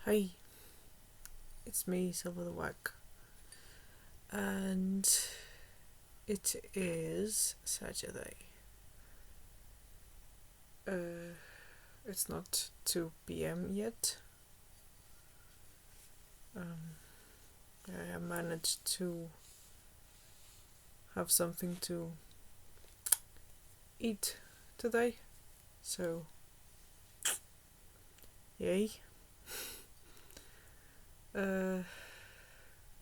Hi, it's me, Silver the Wack, and it is Saturday. It's not 2 p.m. yet. I managed to have something to eat today, so yay.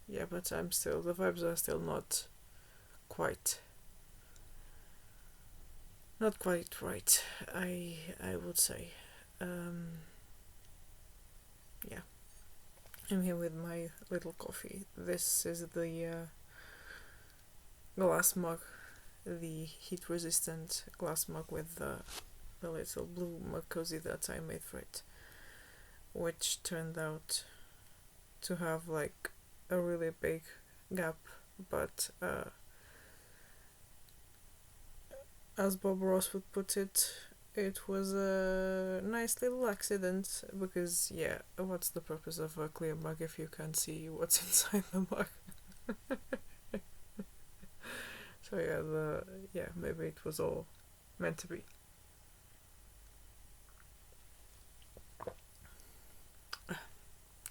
Yeah, but the vibes are still not quite right, I would say. Yeah, I'm here with my little coffee. This is the glass mug, the heat resistant glass mug with the little blue mug cozy that I made for it, which turned out to have like a really big gap, but as Bob Ross would put it, it was a nice little accident, because yeah, what's the purpose of a clear mug if you can't see what's inside the mug? So yeah, maybe it was all meant to be.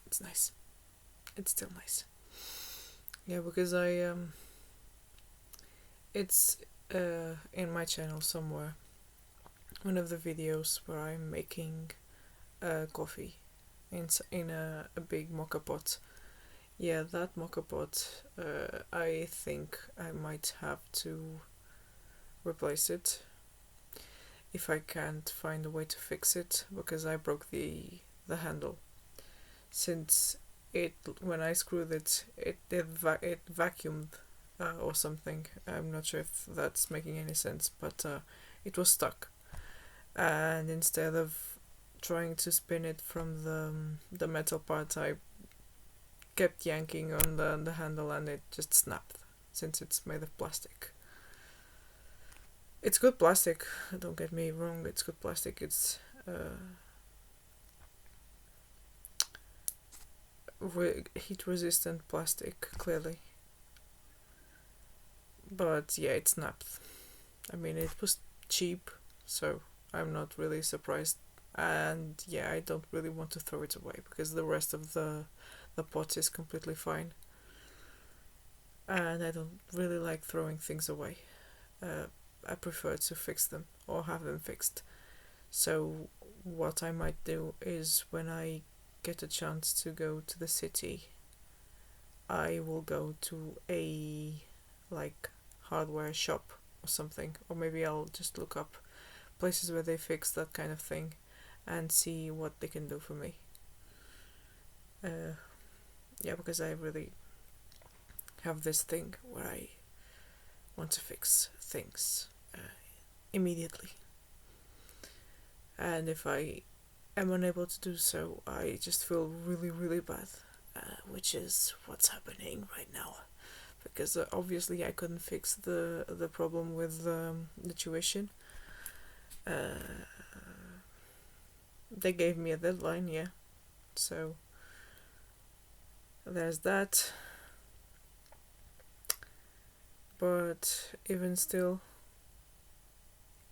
It's nice. It's still nice. Yeah, because it's in my channel somewhere, one of the videos where I'm making coffee in a big mocha pot. Yeah, that mocha pot, I think I might have to replace it if I can't find a way to fix it, because I broke the handle. Since when I screwed it, it vacuumed or something. I'm not sure if that's making any sense, but it was stuck. And instead of trying to spin it from the metal part, I kept yanking on the handle, and it just snapped, since it's made of plastic. It's good plastic, don't get me wrong, it's good plastic. It's heat resistant plastic, clearly. But yeah, it snapped. I mean, it was cheap, so I'm not really surprised. And yeah, I don't really want to throw it away, because the rest of the pot is completely fine. And I don't really like throwing things away. I prefer to fix them or have them fixed. So what I might do is, when I get a chance to go to the city, I will go to a like hardware shop or something, or maybe I'll just look up places where they fix that kind of thing and see what they can do for me. Yeah, because I really have this thing where I want to fix things immediately, and if I am unable to do so, I just feel really, really bad, which is what's happening right now. Because obviously I couldn't fix the problem with the tuition. They gave me a deadline, yeah. So there's that. But even still,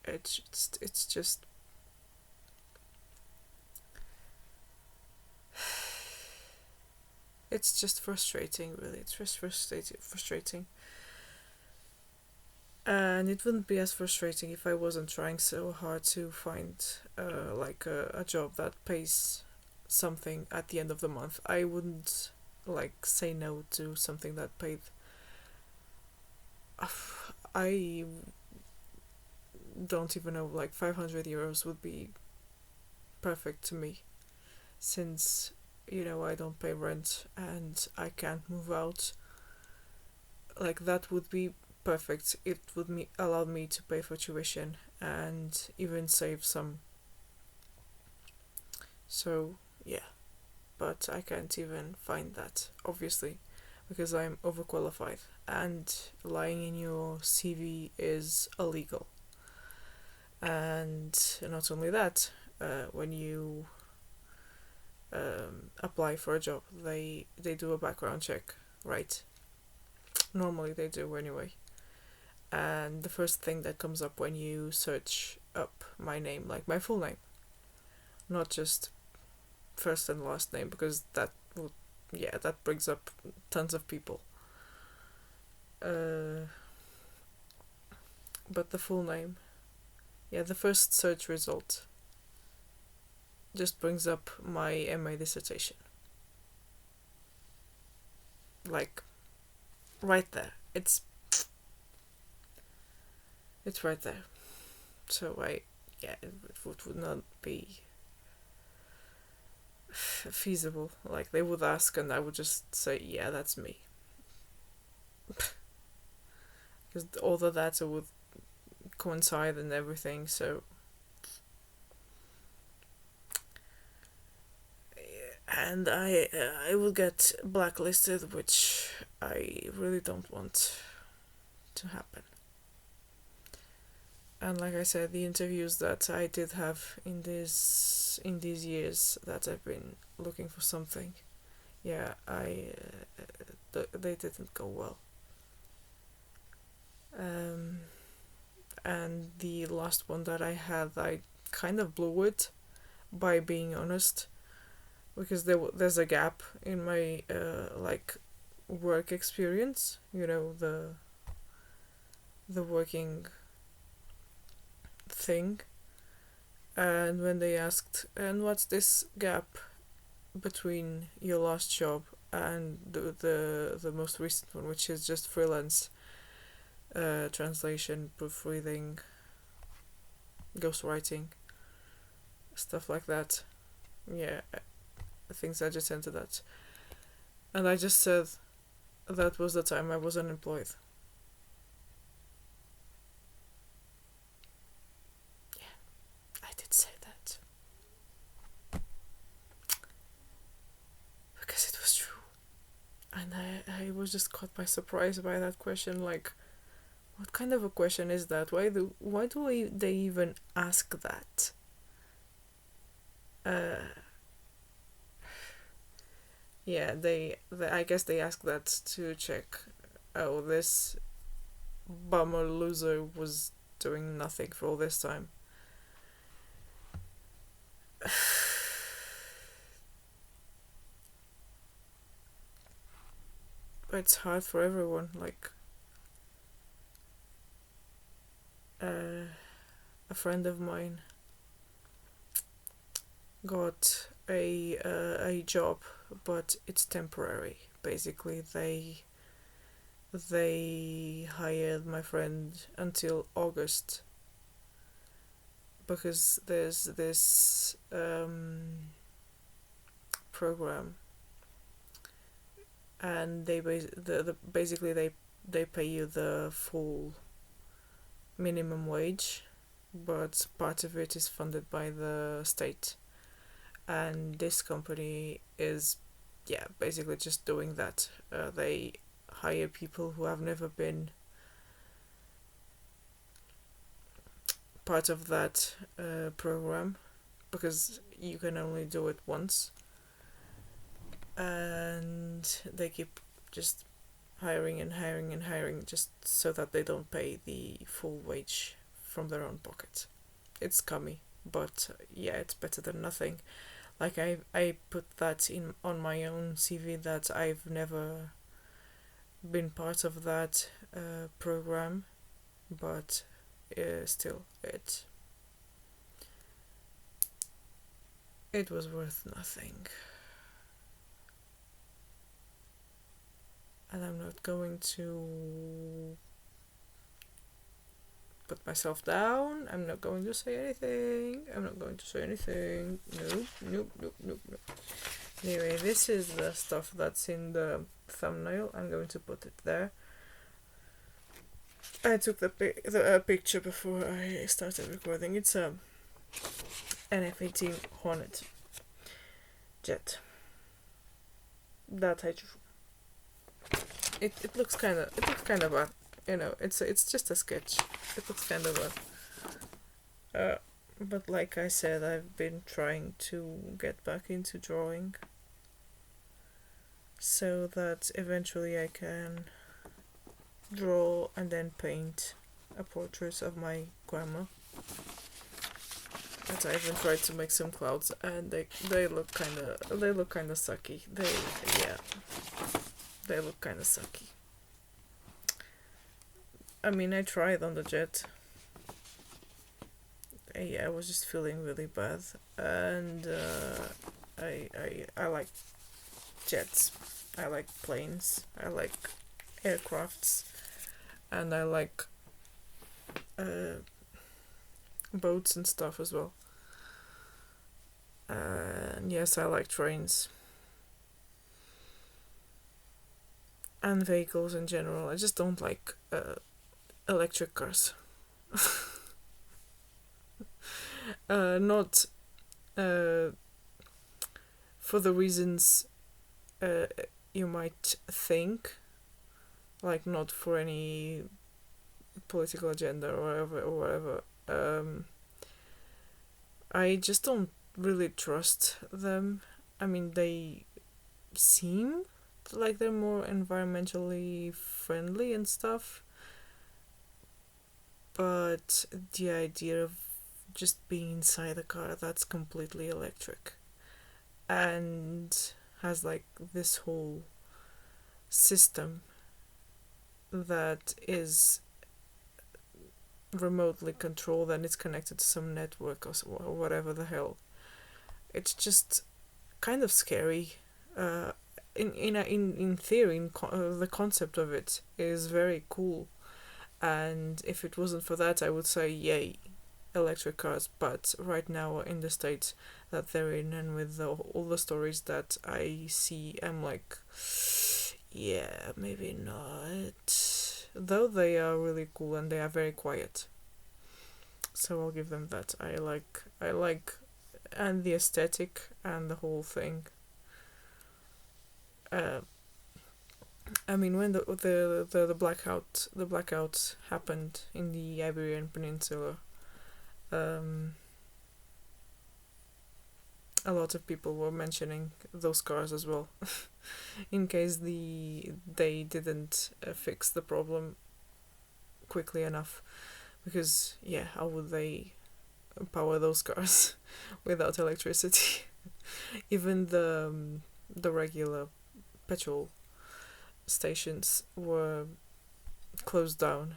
it's just it's just frustrating, really. It's just frustrating. And it wouldn't be as frustrating if I wasn't trying so hard to find like a job that pays something at the end of the month. I wouldn't like say no to something that paid. I don't even know, like 500 euros would be perfect to me, since I don't pay rent and I can't move out. Like, that would be perfect. It would allow me to pay for tuition and even save some. So yeah, but I can't even find that, obviously, because I'm overqualified, and lying in your CV is illegal. And not only that, when you apply for a job, they do a background check, right? Normally they do anyway. And the first thing that comes up when you search up my name, like my full name, not just first and last name, because that brings up tons of people. But the full name, the first search result just brings up my MA dissertation. Like, right there. It's right there. So it would not be feasible. Like, they would ask and I would just say, yeah, that's me. Because all the data would coincide and everything, so... And I will get blacklisted, which I really don't want to happen. And like I said, the interviews that I did have in these years that I've been looking for something, they didn't go well. And the last one that I had, I kind of blew it, by being honest, because there's a gap in my work experience, the working thing. And when they asked, and what's this gap between your last job and the most recent one, which is just freelance translation, proofreading, ghostwriting, stuff like that, things adjacent to that. And I just said that was the time I was unemployed. I did say that. Because it was true. And I was just caught by surprise by that question, like, what kind of a question is that? Why do they even ask that? I guess they asked that to check, this bummer loser was doing nothing for all this time. It's hard for everyone, like, a friend of mine got a job, but it's temporary. Basically, they hired my friend until August, because there's this program, and they basically they pay you the full minimum wage, but part of it is funded by the state. And this company is, basically just doing that. They hire people who have never been part of that program, because you can only do it once. And they keep just hiring and hiring and hiring, just so that they don't pay the full wage from their own pocket. It's scummy, but it's better than nothing. Like, I put that on my own CV that I've never been part of that program, but still, it was worth nothing. And I'm not going to put myself down. I'm not going to say anything. Nope. Anyway, this is the stuff that's in the thumbnail. I'm going to put it there. I took the picture before I started recording. It's a NF-18 Hornet jet that I drew. It looks kind of bad, it's just a sketch. It looks kind of bad. But like I said, I've been trying to get back into drawing, so that eventually I can draw and then paint a portrait of my grandma. But I even tried to make some clouds, and they look kind of sucky. They look kind of sucky. I mean, I tried on the jet. I was just feeling really bad, and I like jets. I like planes. I like aircrafts, and I like boats and stuff as well. And yes, I like trains and vehicles in general. I just don't like electric cars. Not for the reasons you might think, like not for any political agenda or whatever. I just don't really trust them. I mean, they seem like they're more environmentally friendly and stuff, but the idea of just being inside a car that's completely electric and has like this whole system that is remotely controlled and it's connected to some network or whatever the hell. It's just kind of scary. In theory, the concept of it is very cool, and if it wasn't for that, I would say yay, electric cars. But right now, in the state that they're in, and with all the stories that I see, I'm like, yeah, maybe not. Though they are really cool and they are very quiet, so I'll give them that. I like, and the aesthetic and the whole thing. I mean, when the blackout happened in the Iberian Peninsula, a lot of people were mentioning those cars as well, in case they didn't fix the problem quickly enough, because yeah, how would they power those cars without electricity? Even the regular petrol stations were closed down,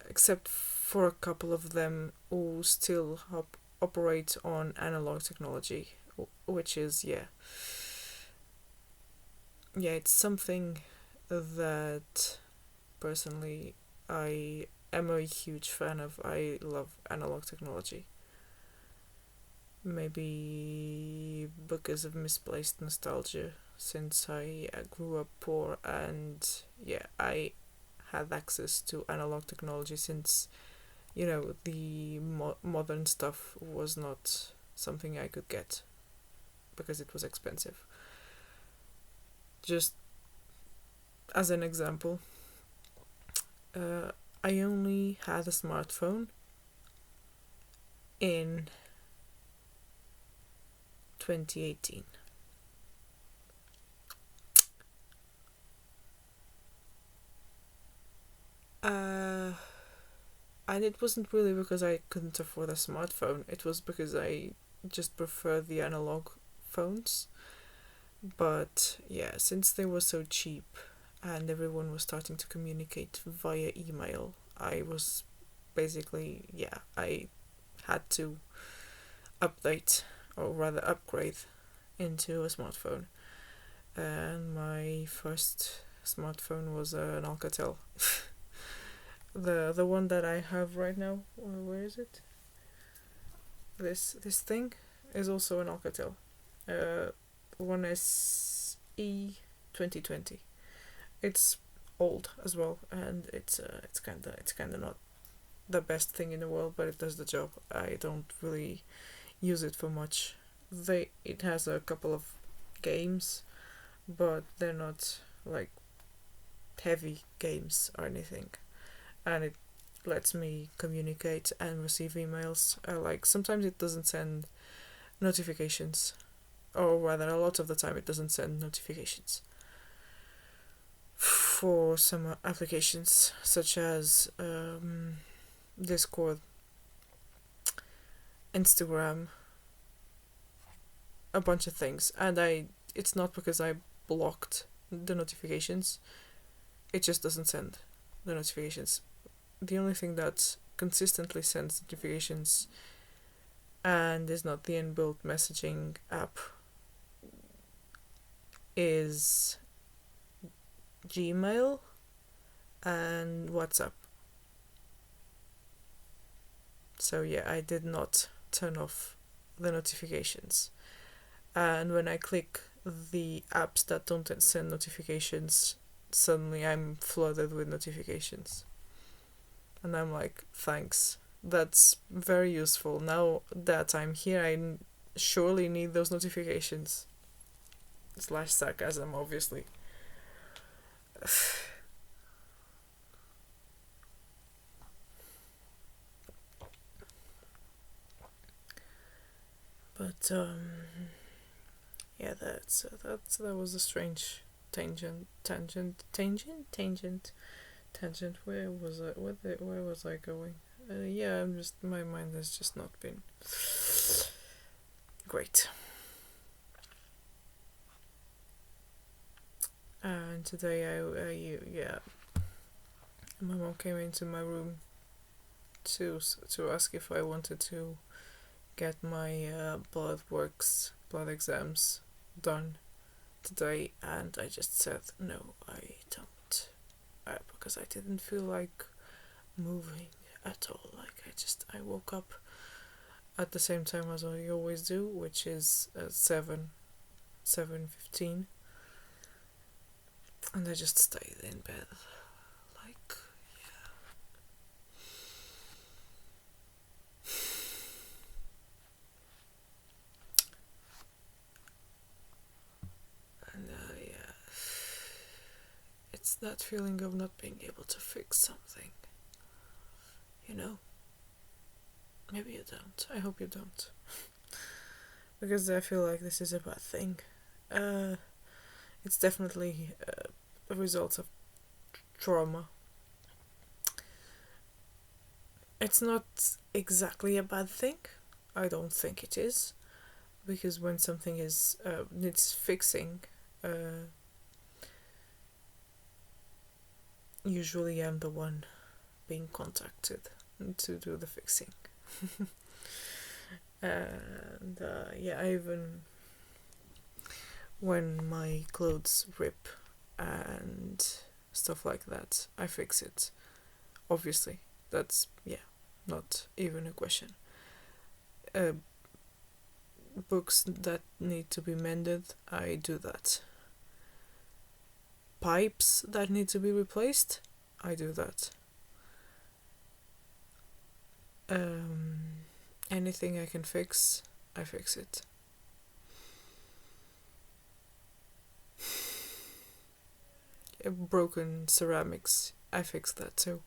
except for a couple of them who still operate on analog technology, which is it's something that personally I am a huge fan of. I love analog technology. Maybe because of misplaced nostalgia, since I grew up poor, and I had access to analog technology since, the modern stuff was not something I could get because it was expensive. Just as an example, I only had a smartphone in 2018. And it wasn't really because I couldn't afford a smartphone, it was because I just prefer the analog phones. But yeah, since they were so cheap and everyone was starting to communicate via email, I was basically, I had to update, or rather upgrade, into a smartphone. And my first smartphone was an Alcatel. the one that I have right now, where is it? This thing is also an Alcatel. One SE 2020. It's old as well, and it's kind of not the best thing in the world, but it does the job. I don't really use it for much. It has a couple of games, but they're not like heavy games or anything, and it lets me communicate and receive emails. Like sometimes it doesn't send notifications, or rather a lot of the time it doesn't send notifications. For some applications such as Discord, Instagram, a bunch of things, and it's not because I blocked the notifications, it just doesn't send the notifications. The only thing that consistently sends notifications and is not the inbuilt messaging app is Gmail and WhatsApp. So yeah, I did not turn off the notifications. And when I click the apps that don't send notifications, suddenly I'm flooded with notifications. And I'm like, thanks. That's very useful. Now that I'm here, I surely need those notifications. / sarcasm, obviously. But yeah, that was a strange tangent. Where was I? Where was I going? Yeah, my mind has just not been great. And today my mom came into my room to ask if I wanted to get my blood exams done today, and I just said no, I don't, because I didn't feel like moving at all. Like I woke up at the same time as I always do, which is 7:15, and I just stayed in bed. Like, yeah. And it's that feeling of not being able to fix something. You know? Maybe you don't. I hope you don't. Because I feel like this is a bad thing. It's definitely a result of trauma. It's not exactly a bad thing. I don't think it is. Because when something needs fixing, usually I'm the one being contacted to do the fixing. And I even, when my clothes rip and stuff like that, I fix it. Obviously, that's not even a question. Books that need to be mended, I do that. Pipes that need to be replaced, I do that. Anything I can fix, I fix it. Broken ceramics, I fix that too.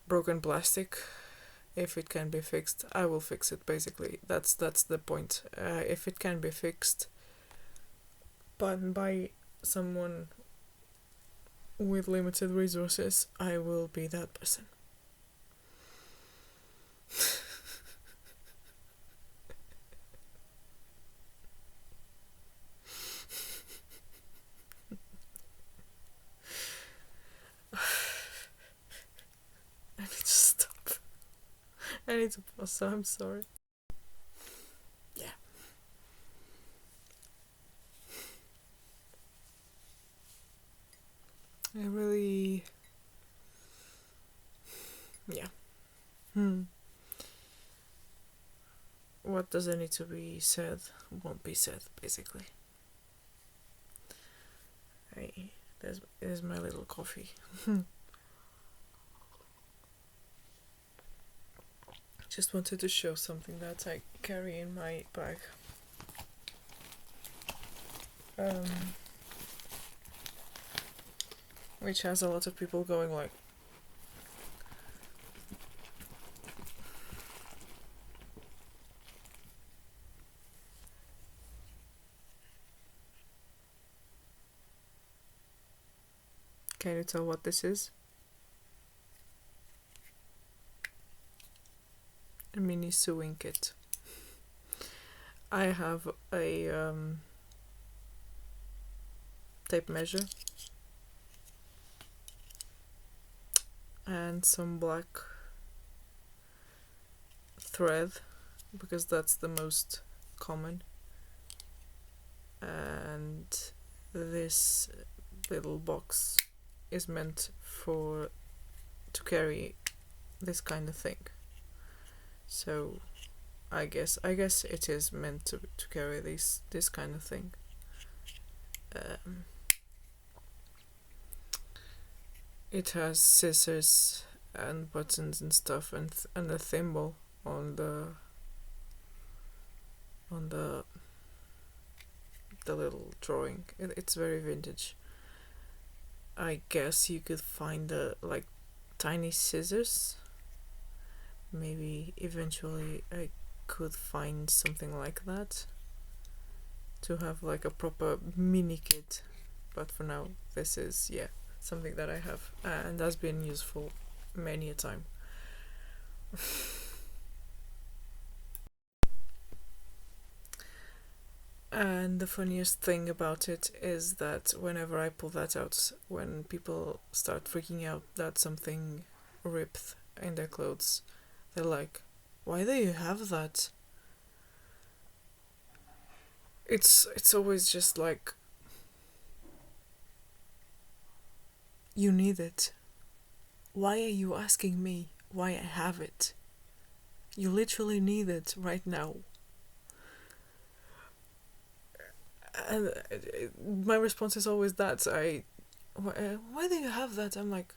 Broken plastic, if it can be fixed, I will fix it. Basically, that's the point. If it can be fixed, but by someone with limited resources, I will be that person. I need to stop. I need to pause, so I'm sorry. Yeah. I really... Yeah. What doesn't need to be said won't be said, basically. There's my little coffee. Just wanted to show something that I carry in my bag. Which has a lot of people going like, Can you tell what this is? A mini sewing kit. I have a tape measure and some black thread, because that's the most common, and this little box is meant to carry this kind of thing. So I guess it is meant to carry this kind of thing. It has scissors and buttons and stuff, and a thimble on the little drawing. It's very vintage. I guess you could find like tiny scissors. Maybe eventually I could find something like that to have like a proper mini kit, but for now this is something that I have, and has been useful many a time. And the funniest thing about it is that whenever I pull that out, when people start freaking out that something ripped in their clothes, they're like, why do you have that? It's always just like, you need it. Why are you asking me why I have it? You literally need it right now. And my response is always that. Why do you have that? I'm like,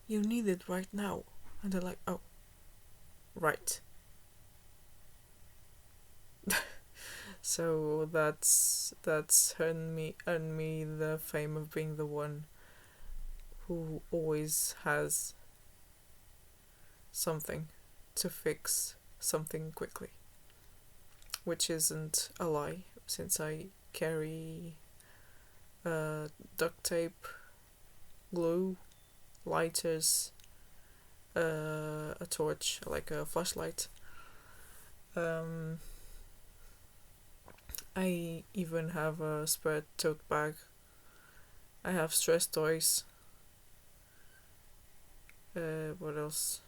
you need it right now. And they're like, oh, right. So that's earned me the fame of being the one who always has something to fix something quickly, which isn't a lie, since I carry duct tape, glue, lighters, a torch, like a flashlight. I even have a spare tote bag. I have stress toys. What else?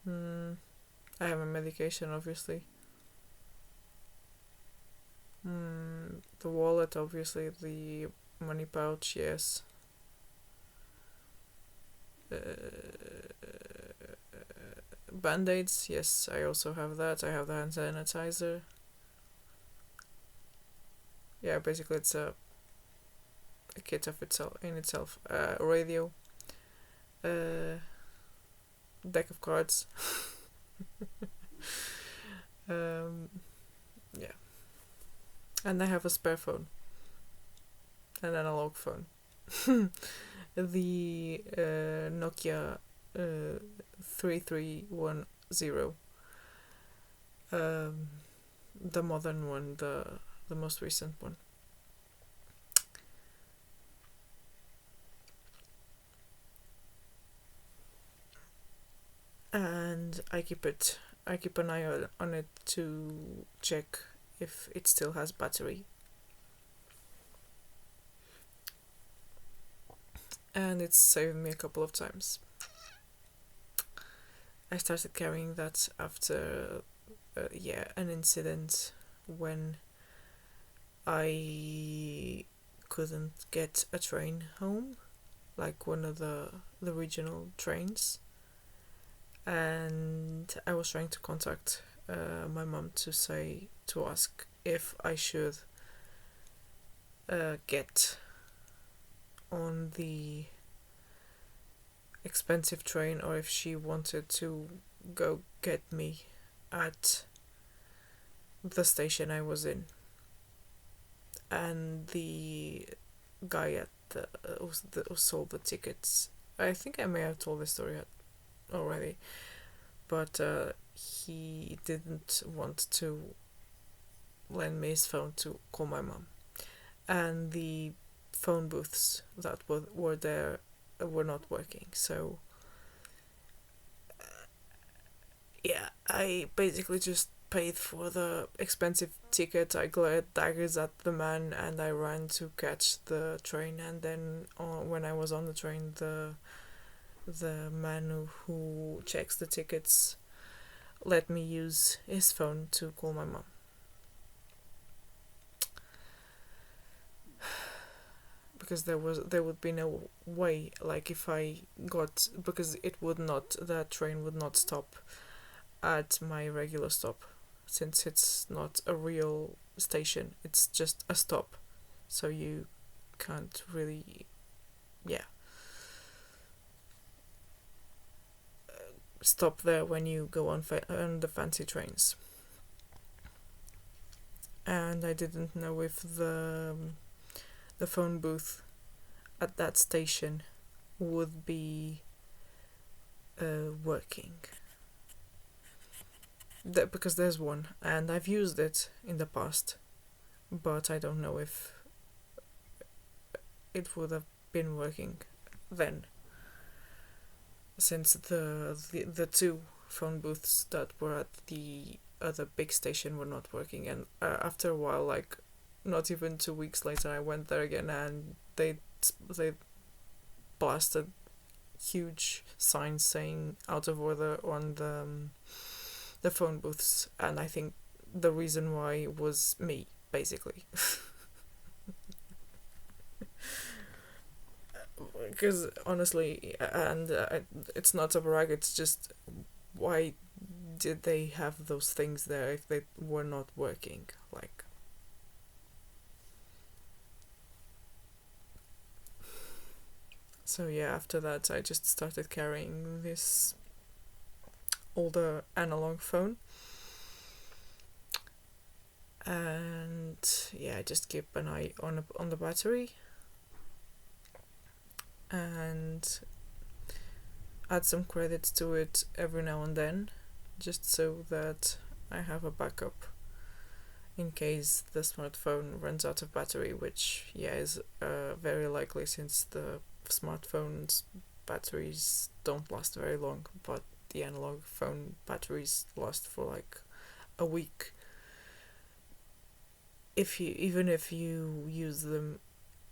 I have a medication, obviously. The wallet, obviously. The money pouch, yes. Band-aids, yes, I also have that. I have the hand sanitizer. Yeah, basically it's a kit of itself. Radio. Deck of cards. Yeah. And I have a spare phone. An analog phone. The Nokia 3310. The modern one, the most recent one. And I keep an eye on it to check if it still has battery. And it's saved me a couple of times. I started carrying that after an incident when I couldn't get a train home, like one of the regional trains, and I was trying to contact my mom to ask if I should get on the expensive train, or if she wanted to go get me at the station I was in. And the guy at who sold the tickets, I think I may have told this story already, but he didn't want to lend me his phone to call my mom. And the phone booths that were there were not working. So yeah, I basically just paid for the expensive ticket. I glared daggers at the man and I ran to catch the train. And then when I was on the train, the man who checks the tickets let me use his phone to call my mom. Because there would be no way, like, if I got, because that train would not stop at my regular stop, since it's not a real station, it's just a stop, so you can't really, stop there when you go on the fancy trains. And I didn't know if the phone booth at that station would be working. Because there's one, and I've used it in the past, but I don't know if it would have been working then, since the two phone booths that were at the other big station were not working. And after a while, like not even 2 weeks later, I went there again, and they blasted huge signs saying out of order on the phone booths, and I think the reason why was me, basically. Because honestly, and it's not a brag, it's just, why did they have those things there if they were not working? Like, so yeah, after that I just started carrying this older analog phone, and yeah, I just keep an eye on the battery and add some credits to it every now and then, just so that I have a backup in case the smartphone runs out of battery, which is very likely, since the smartphone's batteries don't last very long, but the analog phone batteries last for like a week even if you use them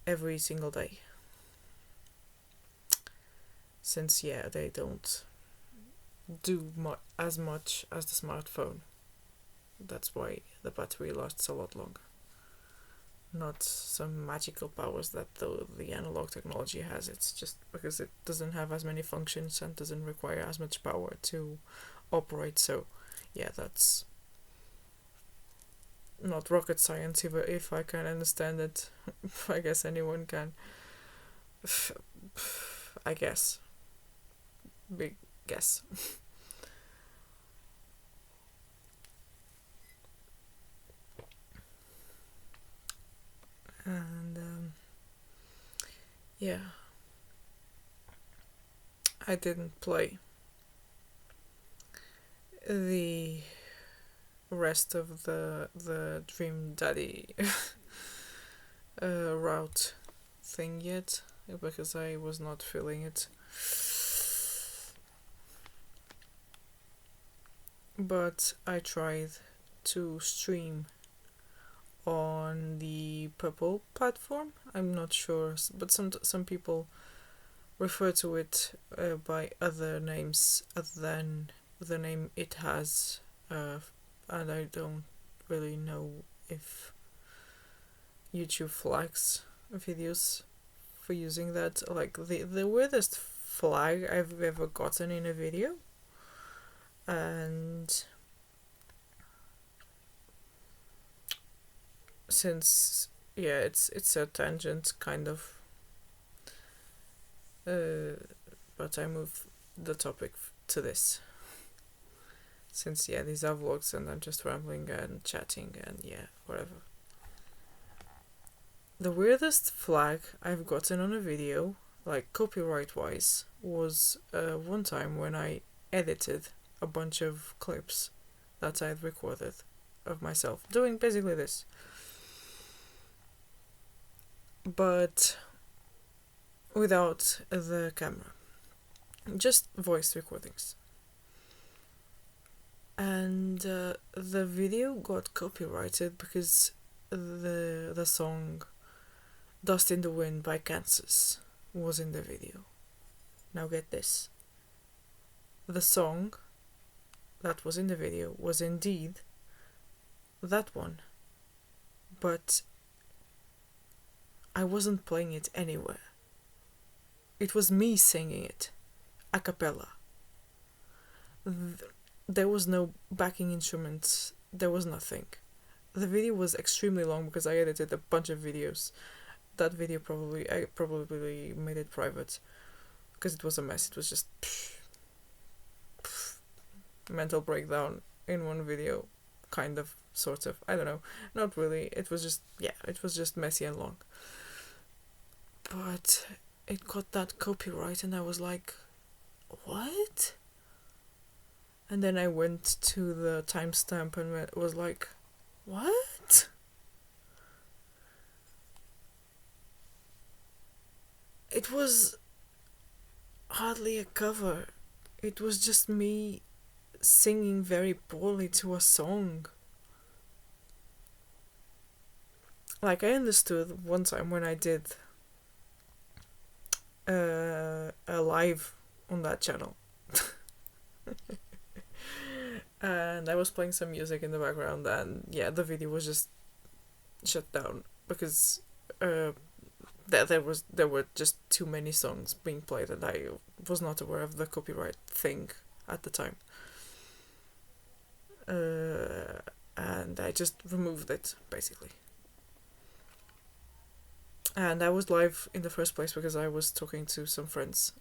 every single day, since they don't do as much as the smartphone. That's why the battery lasts a lot longer. Not some magical powers that the analog technology has. It's just because it doesn't have as many functions and doesn't require as much power to operate. So that's not rocket science, if I can understand it. I guess anyone can. I guess. Big guess. And I didn't play the rest of the Dream Daddy route thing yet, because I was not feeling it. But I tried to stream on the Purple platform. I'm not sure, but some people refer to it by other names other than the name it has, and I don't really know if YouTube flags videos for using that. Like, the weirdest flag I've ever gotten in a video, and since it's a tangent kind of, but I move the topic to this, since these are vlogs and I'm just rambling and chatting and whatever. The weirdest flag I've gotten on a video, like copyright wise, was one time when I edited a bunch of clips that I'd recorded of myself doing basically this. but without the camera, just voice recordings. And the video got copyrighted because the song Dust in the Wind by Kansas was in the video. Now get this. The song that was in the video was indeed that one, but I wasn't playing it anywhere. It was me singing it, a cappella. There was no backing instruments, there was nothing. The video was extremely long because I edited a bunch of videos. That video I probably made it private because it was a mess. It was just mental breakdown in one video, kind of, sort of. I don't know, not really. It was just messy and long. But it got that copyright, and I was like, what? And then I went to the timestamp and it was like, what? It was hardly a cover. It was just me singing very poorly to a song. Like, I understood one time when I did a live on that channel. And I was playing some music in the background, and yeah, the video was just shut down because there were just too many songs being played, and I was not aware of the copyright thing at the time. And I just removed it, basically. And I was live in the first place because I was talking to some friends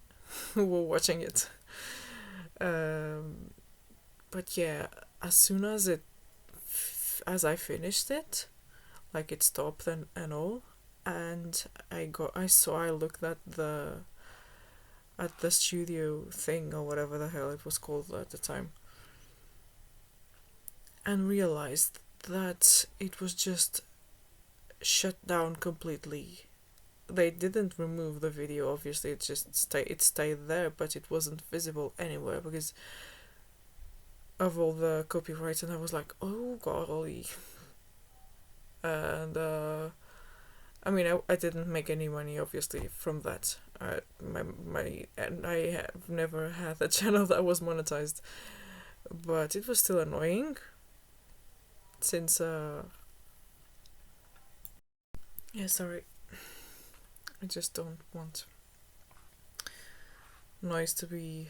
who were watching it. But yeah, as soon as as I finished it, like, it stopped and all, and I looked at the studio thing, or whatever the hell it was called at the time, and realized that it was just shut down completely. They didn't remove the video, obviously. It just stayed there, but it wasn't visible anywhere because of all the copyrights. And I was like, oh golly. And I mean, I didn't make any money, obviously, from that. And I have never had a channel that was monetized, but it was still annoying since yeah, sorry, I just don't want noise to be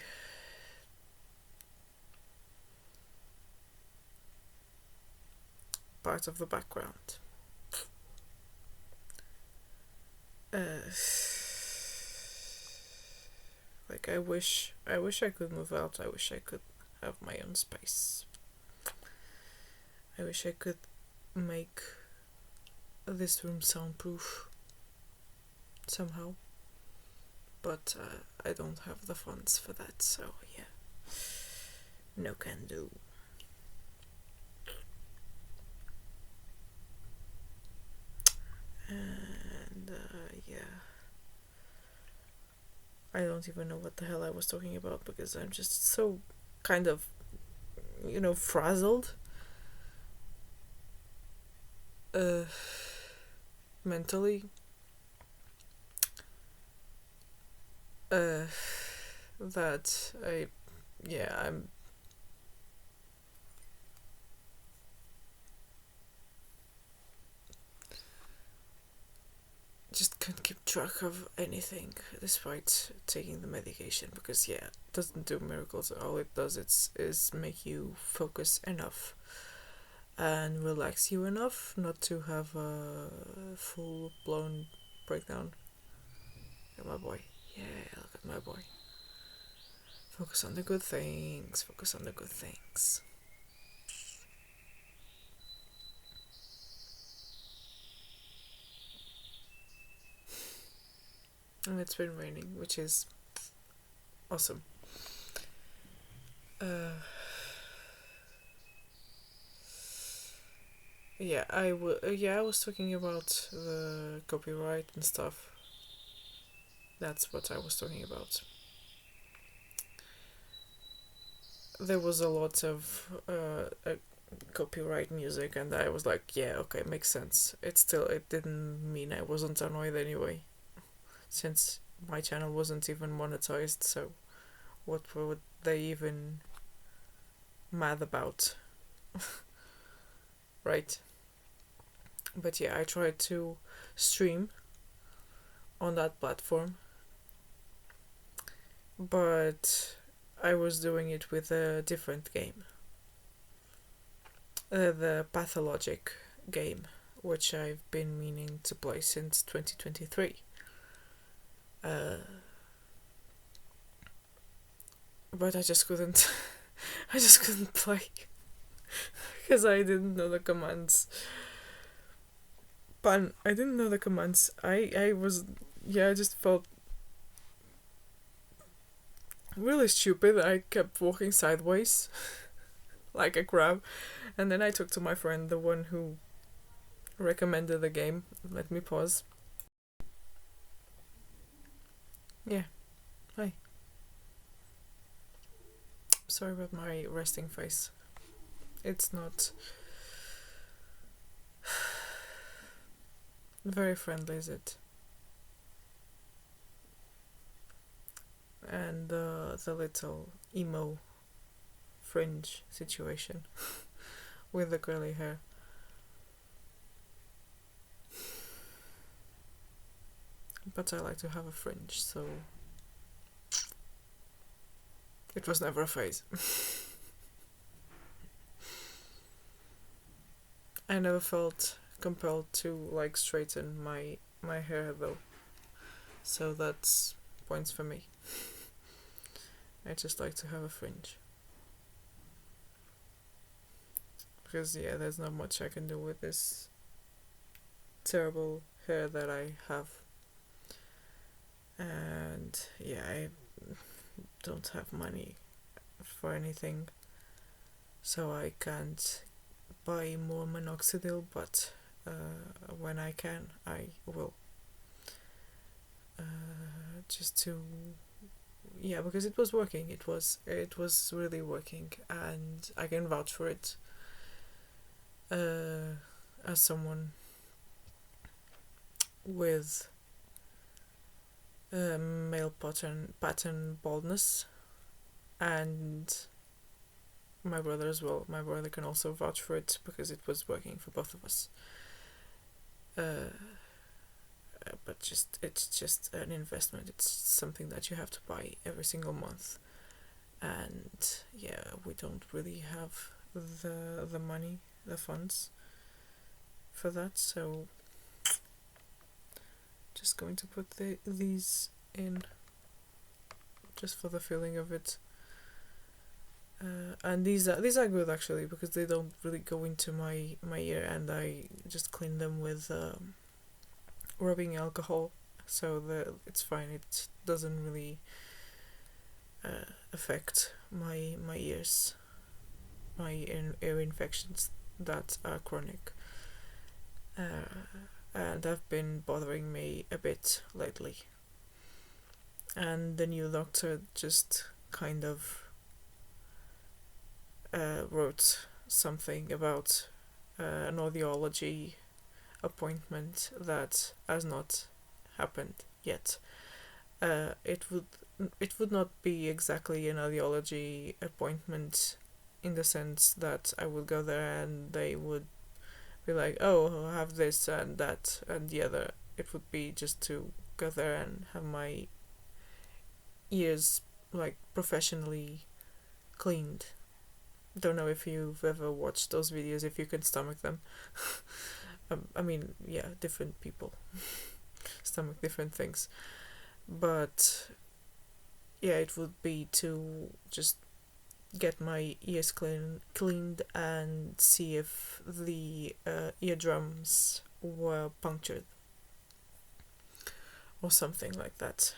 part of the background. Like, I wish I could move out. I wish I could have my own space. I wish I could make this room soundproof somehow, but I don't have the funds for that, so yeah, no can do. And yeah, I don't even know what the hell I was talking about because I'm just so kind of, frazzled mentally, that I'm just can't keep track of anything despite taking the medication, because it doesn't do miracles. All it does is make you focus enough and relax you enough not to have a full-blown breakdown. Look at my boy. Yeah, look at my boy. Focus on the good things. Focus on the good things. And it's been raining, which is awesome. Yeah, I was talking about the copyright and stuff. That's what I was talking about. There was a lot of copyright music, and I was like, yeah, okay, makes sense. It didn't mean I wasn't annoyed anyway, since my channel wasn't even monetized. So what would they even mad about, right? But yeah, I tried to stream on that platform, but I was doing it with a different game, the Pathologic game, which I've been meaning to play since 2023. But I just couldn't. I just couldn't play because I didn't know the commands. Pun. I didn't know the commands. I was, yeah. I just felt really stupid. I kept walking sideways like a crab, and then I talked to my friend, the one who recommended the game. Let me pause. Yeah. Hi. Sorry about my resting face. It's not very friendly, is it? And the little emo fringe situation with the curly hair. But I like to have a fringe, so it was never a phase. I never felt compelled to like straighten my hair though, so that's points for me. I just like to have a fringe because yeah, there's not much I can do with this terrible hair that I have, and yeah, I don't have money for anything, so I can't buy more minoxidil, but when I can, I will. Just to, yeah, because it was working. It was really working, and I can vouch for it. As someone with male pattern baldness, and my brother as well. My brother can also vouch for it because it was working for both of us. But it's just an investment. It's something that you have to buy every single month, and yeah, we don't really have the money, the funds for that. So just going to put these in just for the feeling of it. And these are good actually because they don't really go into my ear, and I just clean them with rubbing alcohol, so it's fine. It doesn't really affect my ears, my ear infections that are chronic, and have been bothering me a bit lately. And the new doctor just kind of wrote something about an audiology appointment that has not happened yet. It would not be exactly an audiology appointment in the sense that I would go there and they would be like, oh, I have this and that and the other. It would be just to go there and have my ears like professionally cleaned. Don't know if you've ever watched those videos, if you can stomach them. I mean, yeah, different people stomach different things, but yeah, it would be to just get my ears cleaned and see if the eardrums were punctured or something like that,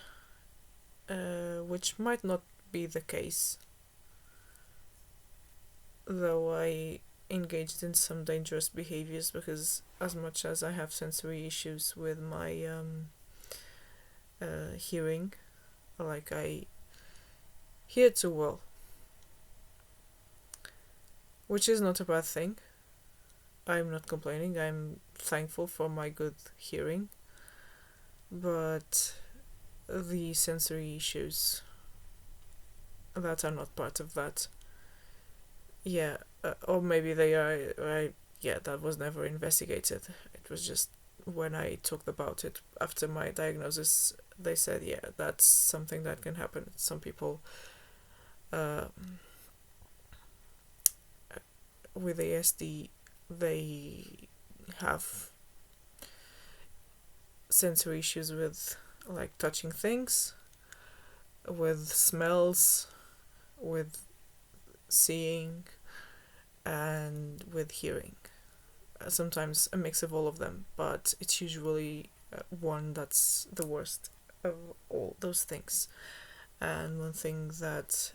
which might not be the case, though I engaged in some dangerous behaviors, because as much as I have sensory issues with my hearing, like I hear too well, which is not a bad thing. I'm not complaining, I'm thankful for my good hearing, but the sensory issues that are not part of that, or maybe they are, that was never investigated. It was just when I talked about it after my diagnosis, they said, that's something that can happen. Some people with ASD, they have sensory issues with like touching things, with smells, with seeing, and with hearing. Sometimes a mix of all of them, but it's usually one that's the worst of all those things. And one thing that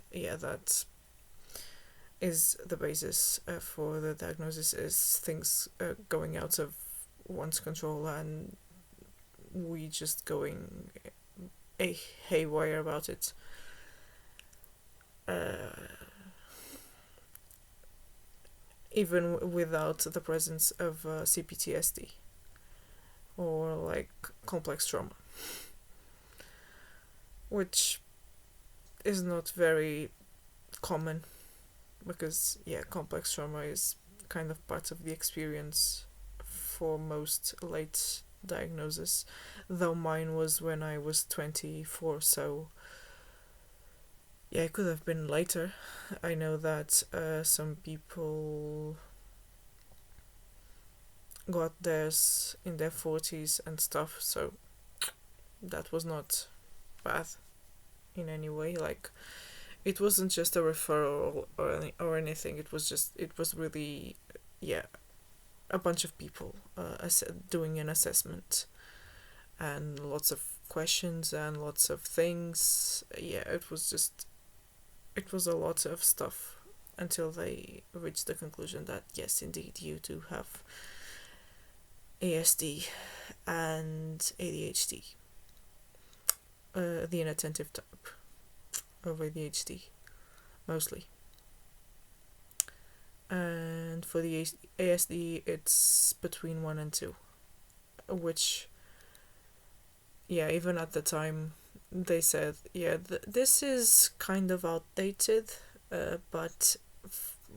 is the basis for the diagnosis is things going out of one's control, and we just going haywire about it. Even without the presence of CPTSD or like complex trauma, which is not very common, because complex trauma is kind of part of the experience for most late diagnosis, though mine was when I was 24, so it could have been later. I know that some people got theirs in their 40s and stuff, so that was not bad in any way. Like, it wasn't just a referral or anything. It was really a bunch of people doing an assessment, and lots of questions and lots of things. It was a lot of stuff until they reached the conclusion that yes, indeed, you do have ASD and ADHD, the inattentive type of ADHD, mostly. And for the ASD, it's between 1 and 2, which, even at the time, they said, this is kind of outdated, but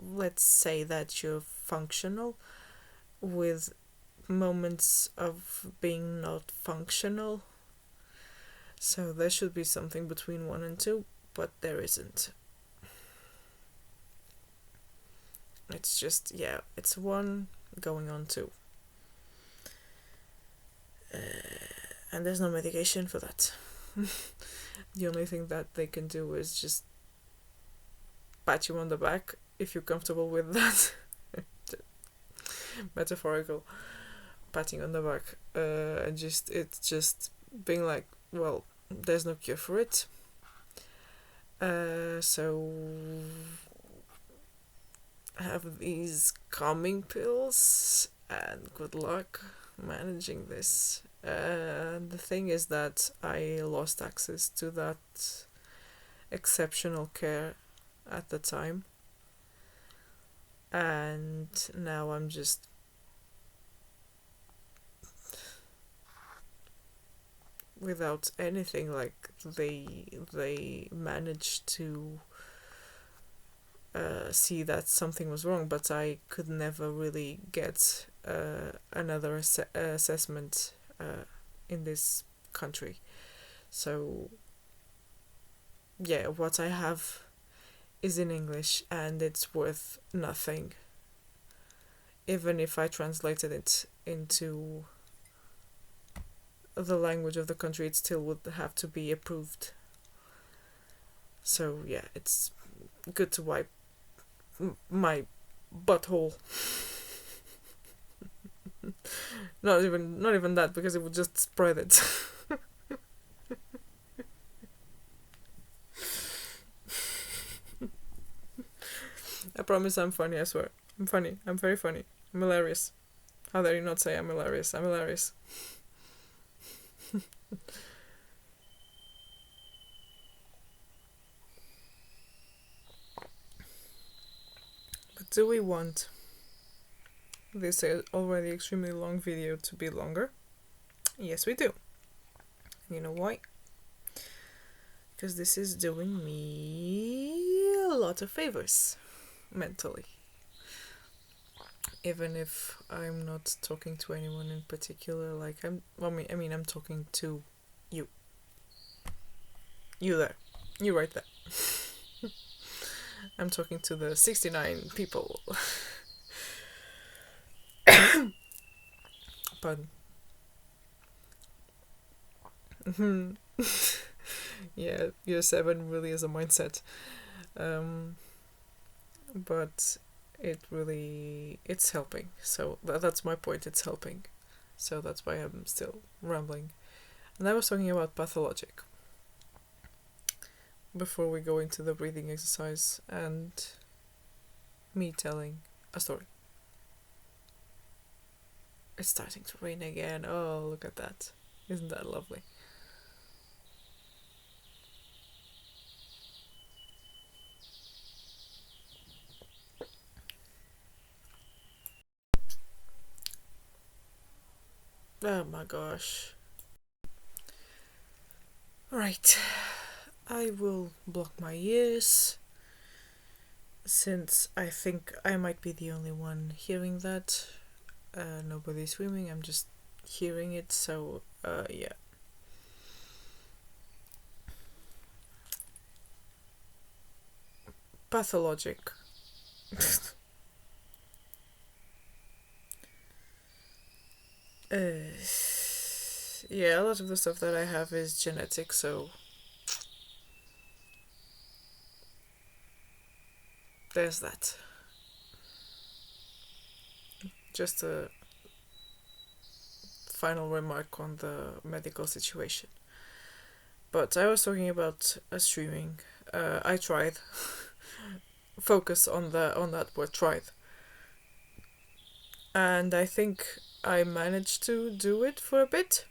let's say that you're functional with moments of being not functional. So there should be something between 1 and 2, but there isn't. It's just, it's 1 going on 2. And there's no medication for that. The only thing that they can do is just pat you on the back if you're comfortable with that. Metaphorical patting on the back. It's just being like, well, there's no cure for it. So have these calming pills, and good luck managing this. The thing is that I lost access to that exceptional care at the time, and now I'm just without anything. Like, they managed to see that something was wrong, but I could never really get another assessment in this country. So what I have is in English, and it's worth nothing. Even if I translated it into the language of the country, it still would have to be approved. So it's good to wipe my butthole. not even that, because it would just spread it. I promise I'm funny, I swear. I'm funny. I'm very funny. I'm hilarious. How dare you not say I'm hilarious? I'm hilarious. But do we want this already extremely long video to be longer? Yes, we do. You know why? Because this is doing me a lot of favors mentally. Even if I'm not talking to anyone in particular, like I'm talking to you. You there. You right there. I'm talking to the 69 people. Pardon. Yeah, year 7 really is a mindset. But it's helping. So that's my point, it's helping. So that's why I'm still rambling. And I was talking about pathologic before we go into the breathing exercise and me telling a story. It's starting to rain again. Oh, look at that. Isn't that lovely? Oh my gosh. Right. I will block my ears, since I think I might be the only one hearing that. Nobody's screaming, I'm just hearing it, so yeah. Pathologic. Yeah, a lot of the stuff that I have is genetic, so there's that. Just a final remark on the medical situation. But I was talking about streaming. I tried. Focus on that word, tried. And I think I managed to do it for a bit,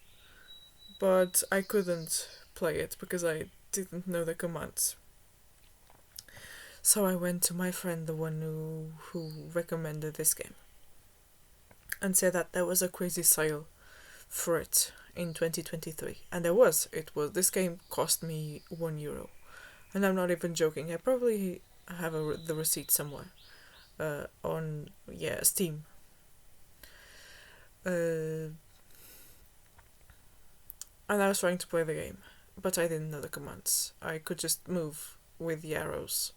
but I couldn't play it because I didn't know the commands. So I went to my friend, the one who recommended this game, and said that there was a crazy sale for it in 2023. And there was. This game cost me €1. And I'm not even joking. I probably have the receipt somewhere. On Steam. And I was trying to play the game, but I didn't know the commands. I could just move with the arrows.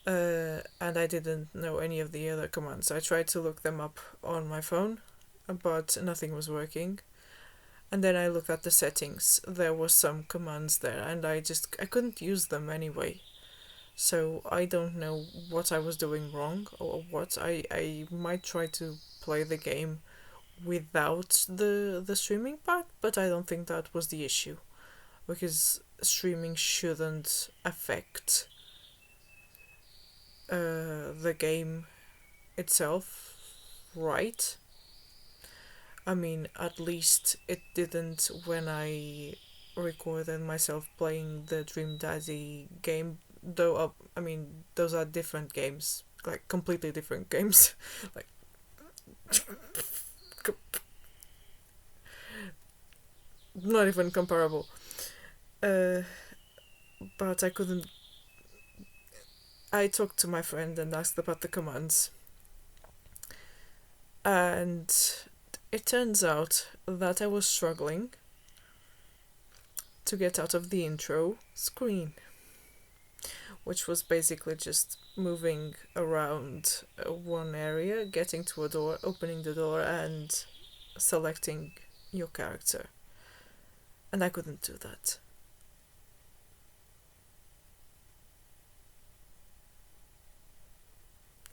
And I didn't know any of the other commands. I tried to look them up on my phone, but nothing was working. And then I looked at the settings. There were some commands there, and I couldn't use them anyway. So I don't know what I was doing wrong, or what. I might try to play the game without the streaming part, but I don't think that was the issue, because streaming shouldn't affect the game itself, right? I mean, at least it didn't when I recorded myself playing the Dream Daddy game, though. I mean, those are different games, like completely different games. Like, not even comparable. But I couldn't. I talked to my friend and asked about the commands, and it turns out that I was struggling to get out of the intro screen, which was basically just moving around one area, getting to a door, opening the door, and selecting your character. And I couldn't do that.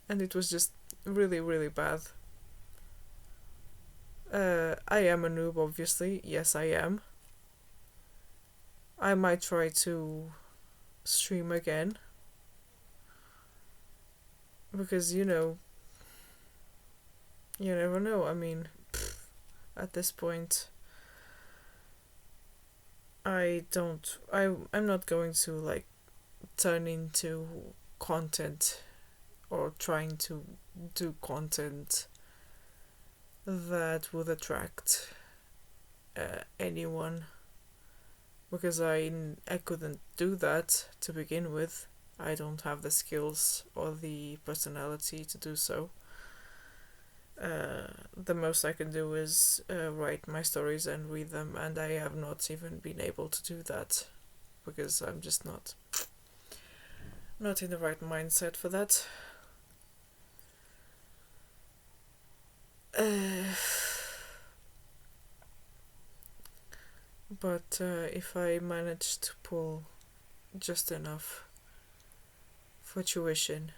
And it was just really, really bad. I am a noob, obviously. Yes, I am. I might try to stream again, because you never know. I mean, at this point, I'm not going to like turn into content or trying to do content that would attract anyone, because I couldn't do that to begin with. I don't have the skills or the personality to do so. The most I can do is write my stories and read them, and I have not even been able to do that because I'm just not in the right mindset for that. But if I manage to pull just enough for tuition,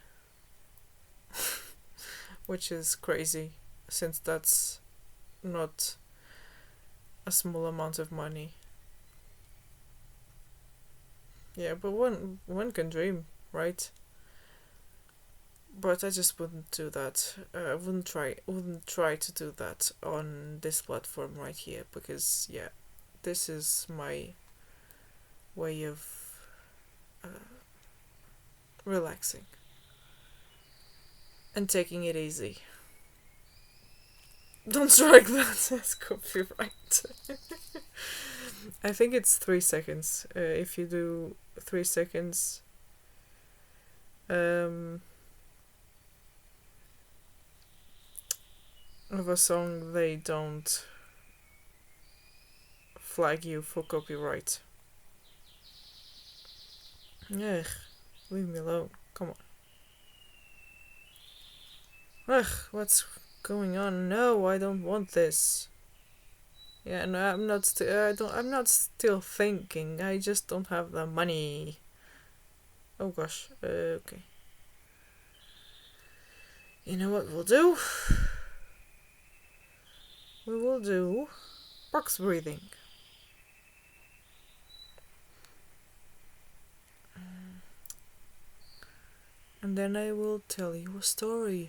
which is crazy since that's not a small amount of money. Yeah, but one can dream, right? But I just wouldn't do that. I wouldn't try to do that on this platform right here, because yeah, this is my way of relaxing and taking it easy. Don't strike that as copyright. I think it's 3 seconds. If you do 3 seconds, of a song, they don't flag you for copyright. Ugh, leave me alone. Come on. Ugh, what's going on? No, I don't want this. Yeah, no, I'm not still thinking. I just don't have the money. Oh gosh. Okay. You know what we'll do? We will do box breathing. And then I will tell you a story.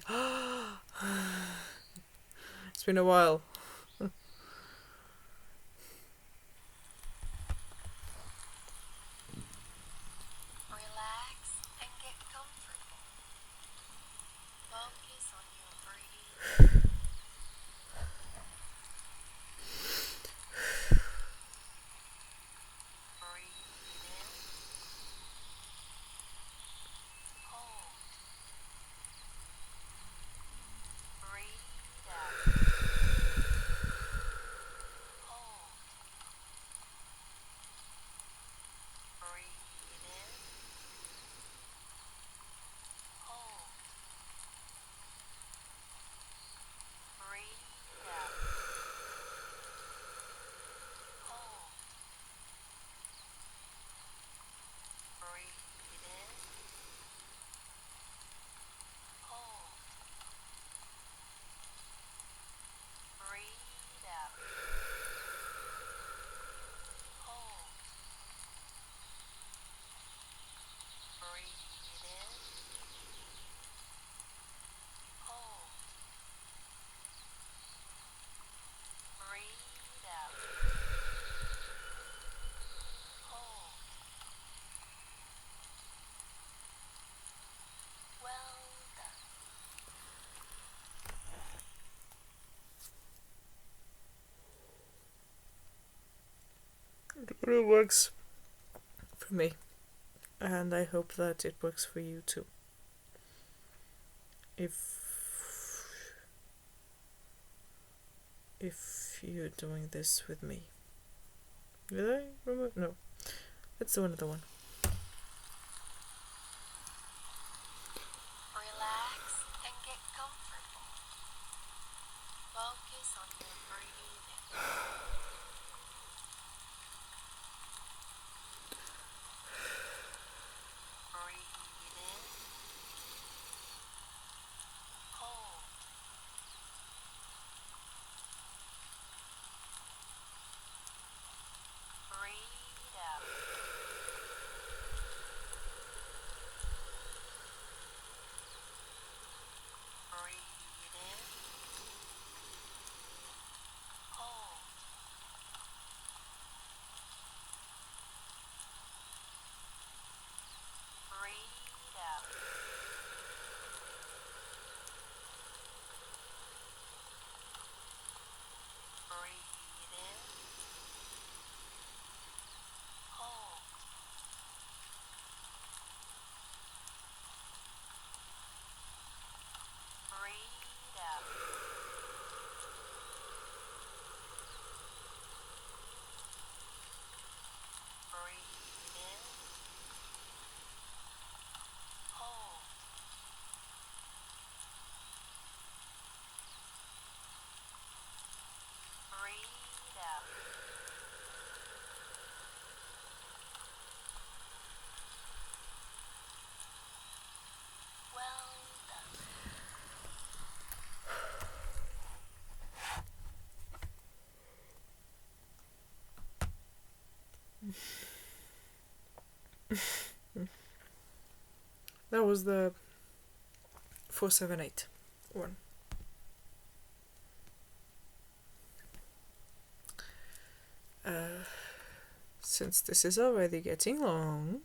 It's been a while. Relax and get comfortable. Focus on your breathing. Breathe in. Hold. Breathe out. Hold. Breathe in. Hold. Breathe out. Hold. Breathe in. Hold. Breathe out. Hold. Breathe in. Hold. Breathe out. Hold. Well done. It works for me, and I hope that it works for you too. If you're doing this with me. Did I remove? No. Let's do another one. Relax and get comfortable. Focus on your breathing. Breathe in. Hold. Breathe out. That was the 478 one. Since this is already getting long,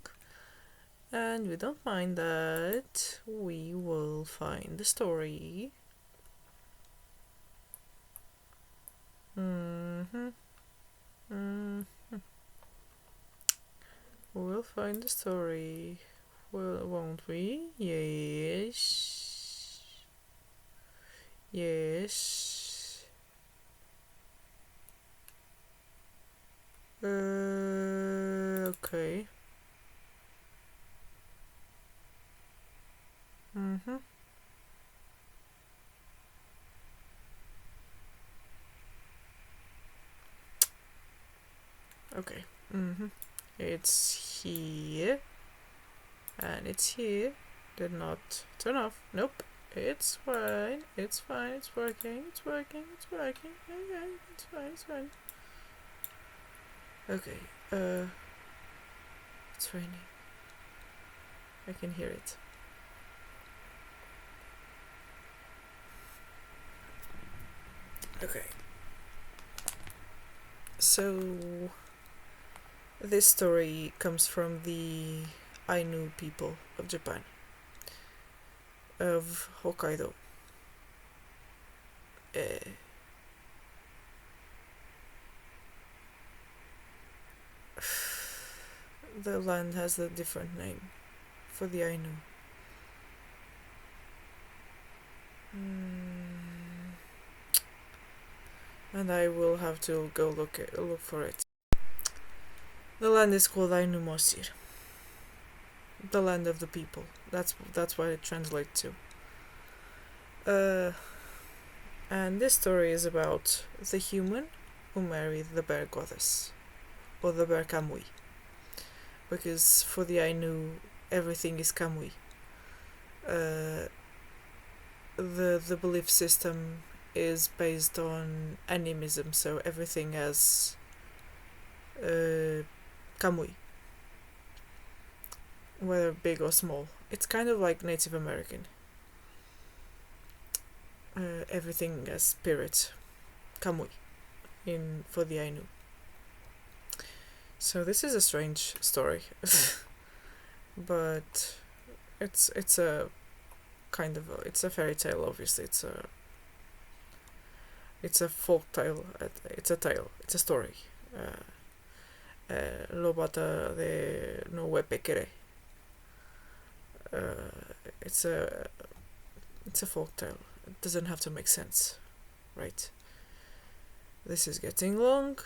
and we don't mind that, we will find the story. We'll find the story, won't we? Yes. Yes. Okay. Okay. It's here. And it's here. Did not turn off. Nope. It's fine. It's fine. It's working. It's working. It's working. Okay. It's fine. It's fine. Okay. It's raining. I can hear it. Okay. So this story comes from the Ainu people of Japan, of Hokkaido. The land has a different name for the Ainu. And I will have to go look for it. The land is called Ainu Mosir. The land of the people. That's what it translates to. And this story is about the human who married the bear goddess, or the bear kamui. Because for the Ainu, everything is kamui. The belief system is based on animism, so everything has kamui, whether big or small. It's kind of like Native American. Everything has spirit, kamui, for the Ainu. So this is a strange story, but it's a kind of it's a fairy tale. Obviously, it's a folk tale. It's a tale. It's a story. Lobata de uwepekere. It's a folk tale. It doesn't have to make sense, right? This is getting long,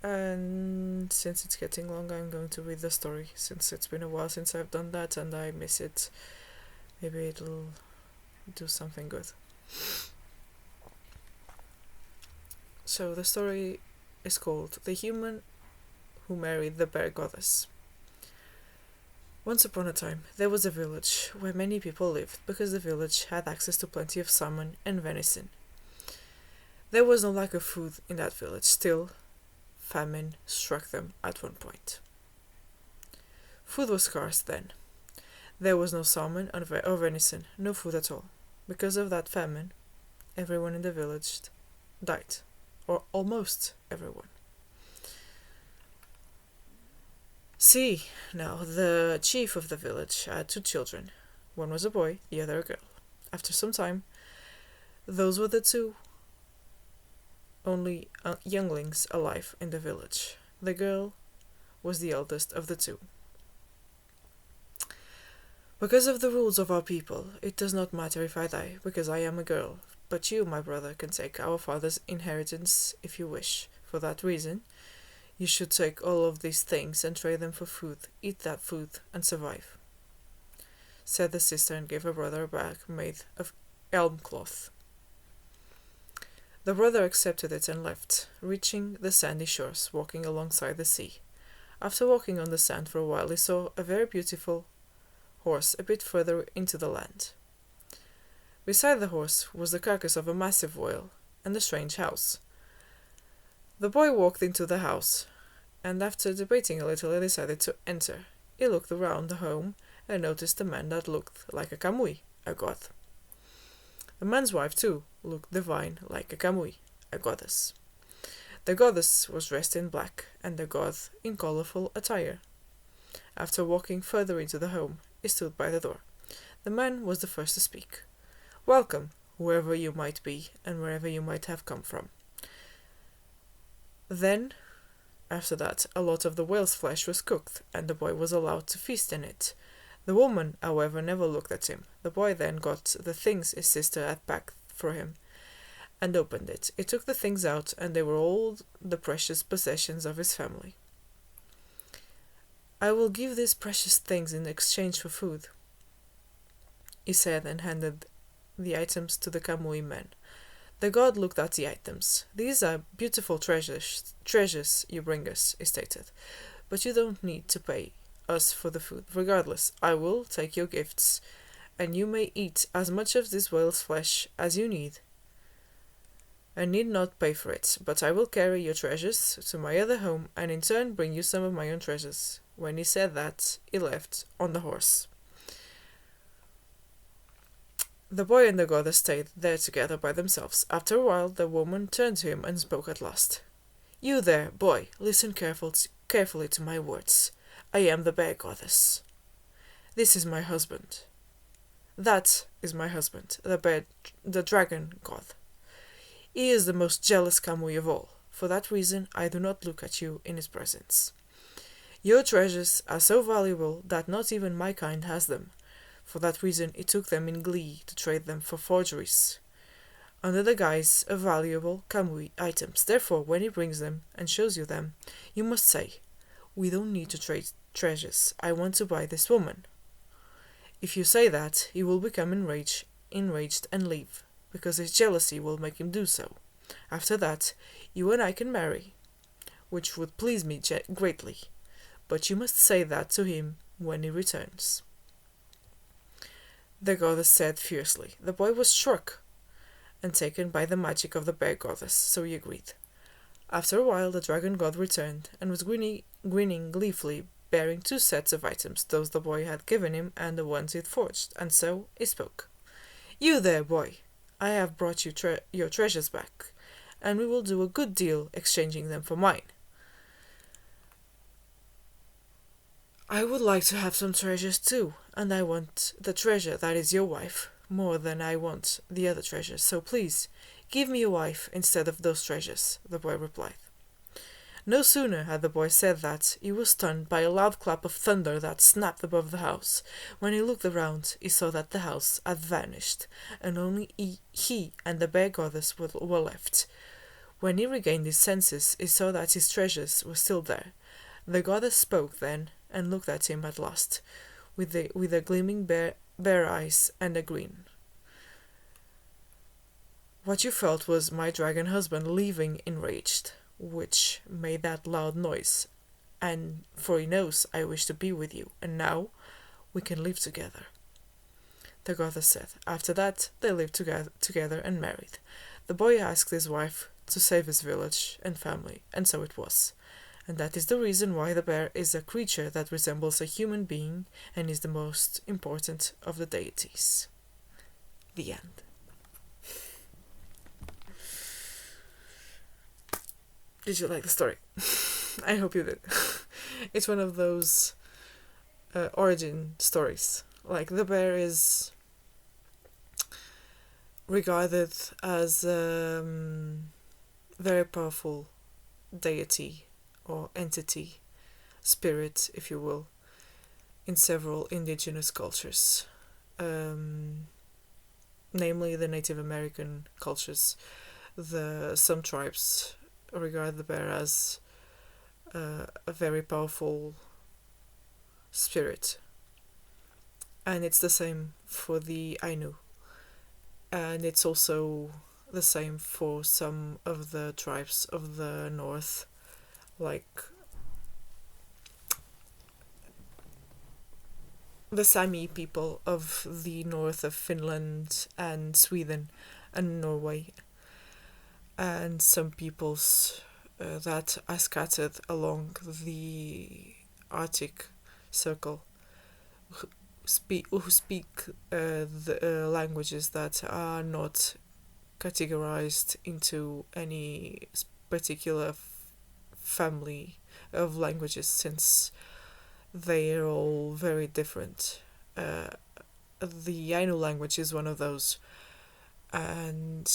and since it's getting long, I'm going to read the story, since it's been a while since I've done that and I miss it. Maybe it'll do something good. So the story is called The Human Who Married the Bear Goddess. Once upon a time, there was a village where many people lived because the village had access to plenty of salmon and venison. There was no lack of food in that village. Still, famine struck them at one point. Food was scarce then. There was no salmon or venison, no food at all. Because of that famine, everyone in the village died, or almost everyone. See, now, the chief of the village had 2 children. One was a boy, the other a girl. After some time, those were the 2 only younglings alive in the village. The girl was the eldest of the 2. Because of the rules of our people, it does not matter if I die, because I am a girl. But you, my brother, can take our father's inheritance if you wish. For that reason, you should take all of these things and trade them for food, eat that food, and survive, said the sister, and gave her brother a bag made of elm cloth. The brother accepted it and left, reaching the sandy shores, walking alongside the sea. After walking on the sand for a while, he saw a very beautiful horse a bit further into the land. Beside the horse was the carcass of a massive whale and a strange house. The boy walked into the house and after debating a little, he decided to enter. He looked around the home and noticed a man that looked like a kamui, a god. The man's wife, too, looked divine like a kamui, a goddess. The goddess was dressed in black, and the god in colourful attire. After walking further into the home, he stood by the door. The man was the first to speak. "Welcome, whoever you might be, and wherever you might have come from." Then, after that, a lot of the whale's flesh was cooked, and the boy was allowed to feast in it. The woman, however, never looked at him. The boy then got the things his sister had packed for him, and opened it. He took the things out, and they were all the precious possessions of his family. "I will give these precious things in exchange for food," he said, and handed the items to the kamui man. The god looked at the items. "These are beautiful treasures you bring us," he stated, "but you don't need to pay us for the food. Regardless, I will take your gifts, and you may eat as much of this whale's flesh as you need. I need not pay for it, but I will carry your treasures to my other home, and in turn bring you some of my own treasures." When he said that, he left on the horse. The boy and the goddess stayed there together by themselves. After a while, the woman turned to him and spoke at last. "You there, boy, listen carefully to my words. I am the bear goddess. This is my husband. That is my husband, the dragon god. He is the most jealous kamui of all. For that reason, I do not look at you in his presence. Your treasures are so valuable that not even my kind has them. For that reason, he took them in glee to trade them for forgeries, under the guise of valuable kamui items. Therefore, when he brings them and shows you them, you must say, 'We don't need to trade treasures. I want to buy this woman.' If you say that, he will become enraged and leave, because his jealousy will make him do so. After that, you and I can marry, which would please me greatly. But you must say that to him when he returns." The goddess said fiercely. The boy was struck and taken by the magic of the bear goddess, so he agreed. After a while, the dragon god returned and was grinning gleefully, bearing 2 sets of items, those the boy had given him and the ones he'd forged, and so he spoke. "You there, boy, I have brought you your treasures back, and we will do a good deal exchanging them for mine. I would like to have some treasures too, and I want the treasure that is your wife more than I want the other treasures, so please, give me a wife instead of those treasures," the boy replied. No sooner had the boy said that, he was stunned by a loud clap of thunder that snapped above the house. When he looked around, he saw that the house had vanished, and only he and the bear goddess were left. When he regained his senses, he saw that his treasures were still there. The goddess spoke then, and looked at him at last, with a gleaming bare eyes and a grin. "What you felt was my dragon husband leaving enraged, which made that loud noise, and for he knows I wish to be with you, and now we can live together," the goddess said. After that, they lived together and married. The boy asked his wife to save his village and family, and so it was. And that is the reason why the bear is a creature that resembles a human being and is the most important of the deities. The end. Did you like the story? I hope you did. It's one of those origin stories. Like, the bear is regarded as a very powerful deity or entity, spirit, if you will, in several indigenous cultures, namely the Native American cultures. Some tribes regard the bear as a very powerful spirit, and it's the same for the Ainu, and it's also the same for some of the tribes of the north, like the Sami people of the north of Finland and Sweden and Norway, and some peoples that are scattered along the Arctic Circle, who speak the languages that are not categorized into any particular family of languages, since they are all very different. The Ainu language is one of those, and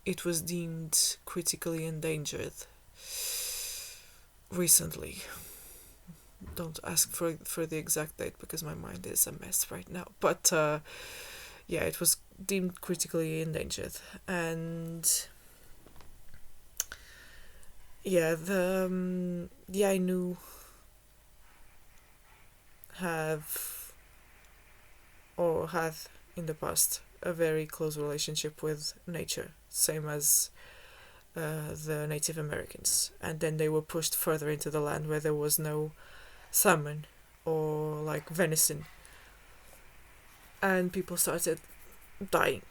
it was deemed critically endangered recently. Don't ask for the exact date because my mind is a mess right now. But yeah, it was deemed critically endangered, and yeah, the Ainu have or had in the past a very close relationship with nature, same as the Native Americans, and then they were pushed further into the land where there was no salmon or like venison, and people started dying.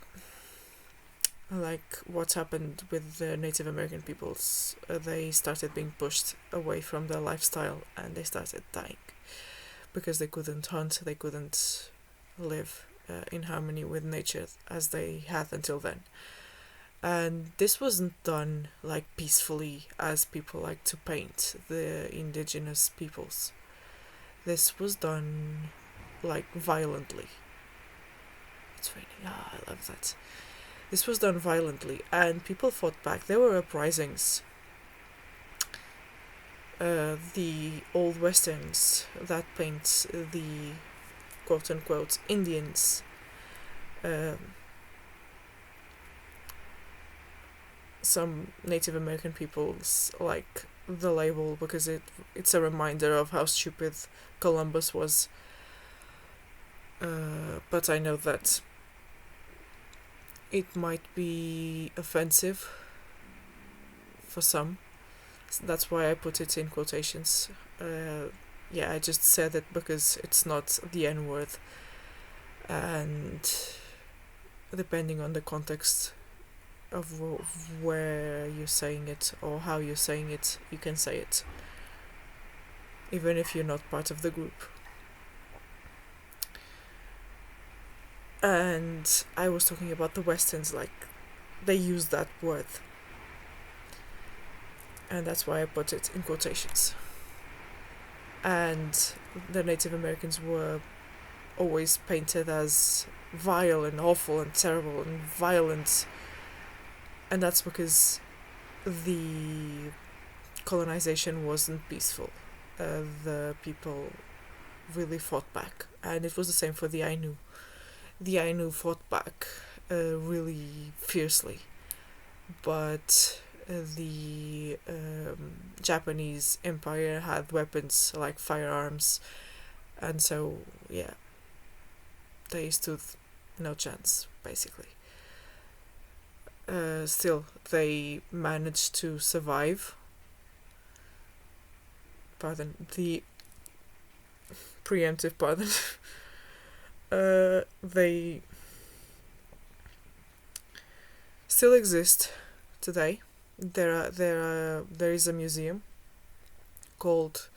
Like what happened with the Native American peoples, they started being pushed away from their lifestyle and they started dying because they couldn't hunt, they couldn't live in harmony with nature as they had until then. And this wasn't done like peacefully as people like to paint the indigenous peoples. This was done like violently. It's raining. Ah, I love that. This was done violently, and people fought back. There were uprisings. The old westerns that paint the quote-unquote Indians, some Native American peoples like the label because it's a reminder of how stupid Columbus was. But I know that it might be offensive for some. That's why I put it in quotations. Yeah, I just said it because it's not the N word, and depending on the context of where you're saying it or how you're saying it, you can say it, even if you're not part of the group. And I was talking about the Westerns, like they use that word, and that's why I put it in quotations. And the Native Americans were always painted as vile and awful and terrible and violent, and that's because the colonization wasn't peaceful. The people really fought back, and it was the same for the Ainu. The Ainu fought back really fiercely, but the Japanese Empire had weapons like firearms, and so yeah, they stood no chance basically. Still, they managed to survive. Pardon the preemptive pardon. They still exist today. There is a museum called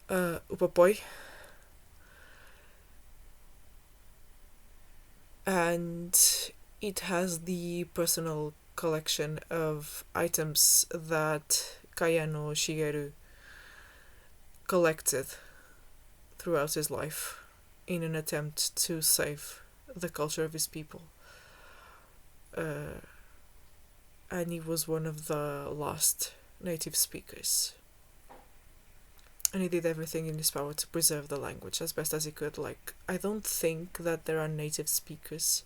Upapoi, and it has the personal collection of items that Kayano Shigeru collected throughout his life in an attempt to save the culture of his people. And he was one of the last native speakers. And he did everything in his power to preserve the language as best as he could. Like, I don't think that there are native speakers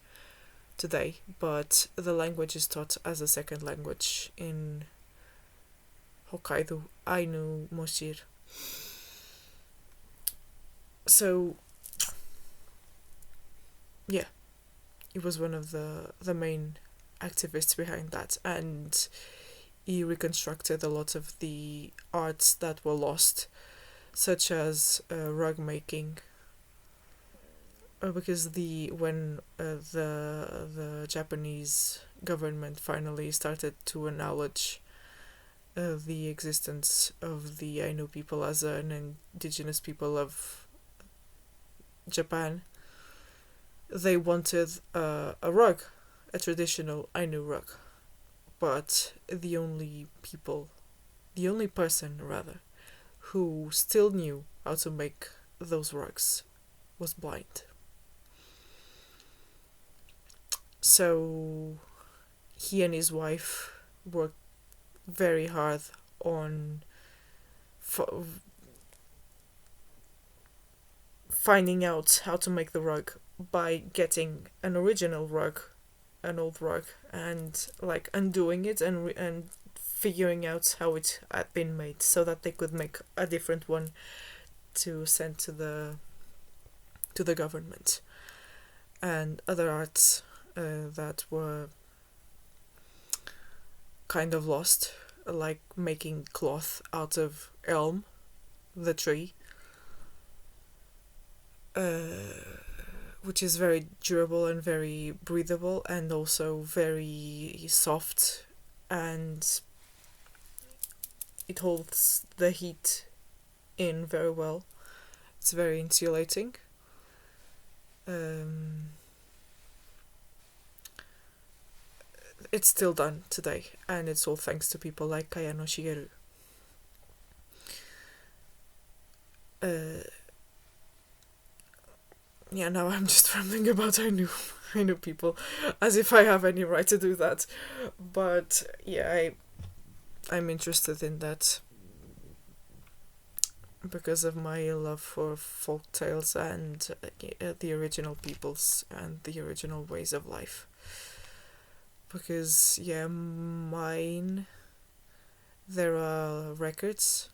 today, but the language is taught as a second language in Hokkaido, Ainu Mosir. So, yeah, he was one of the main activists behind that, and he reconstructed a lot of the arts that were lost, such as rug making, because when the Japanese government finally started to acknowledge the existence of the Ainu people as an indigenous people of Japan, they wanted a rug, a traditional Ainu rug, but the only person rather, who still knew how to make those rugs was blind. So he and his wife worked very hard on finding out how to make the rug by getting an original rug, an old rug, and like undoing it and figuring out how it had been made so that they could make a different one to send to the government. And other arts that were kind of lost, like making cloth out of elm, the tree, which is very durable and very breathable and also very soft, and it holds the heat in very well. It's very insulating. It's still done today, and it's all thanks to people like Kayano Shigeru. Yeah, now I'm just rambling about Ainu people, as if I have any right to do that. But yeah, I'm interested in that because of my love for folk tales and the original peoples and the original ways of life. Because, yeah, there are records,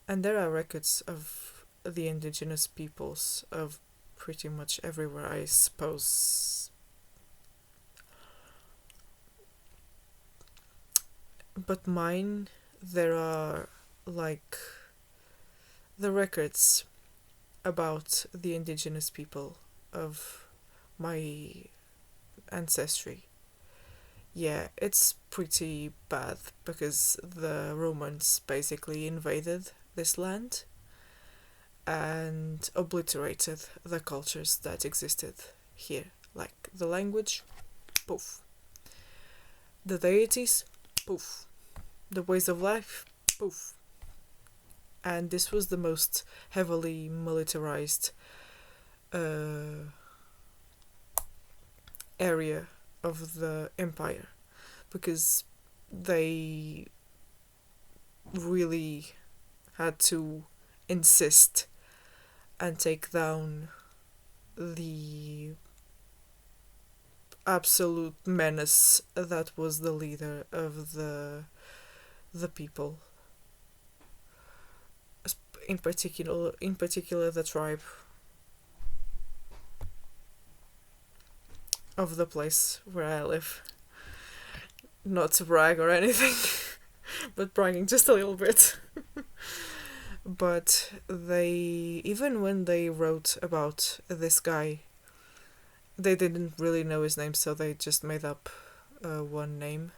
and there are records of the indigenous peoples of pretty much everywhere, I suppose. But mine, there are, like, the records about the indigenous people of my ancestry. Yeah, it's pretty bad because the Romans basically invaded this land and obliterated the cultures that existed here. Like the language, poof. The deities, poof. The ways of life, poof. And this was the most heavily militarized area of the empire, because they really had to insist and take down the absolute menace that was the leader of the people, in particular the tribe of the place where I live. Not to brag or anything, but bragging just a little bit. But they, even when they wrote about this guy, they didn't really know his name, so they just made up one name.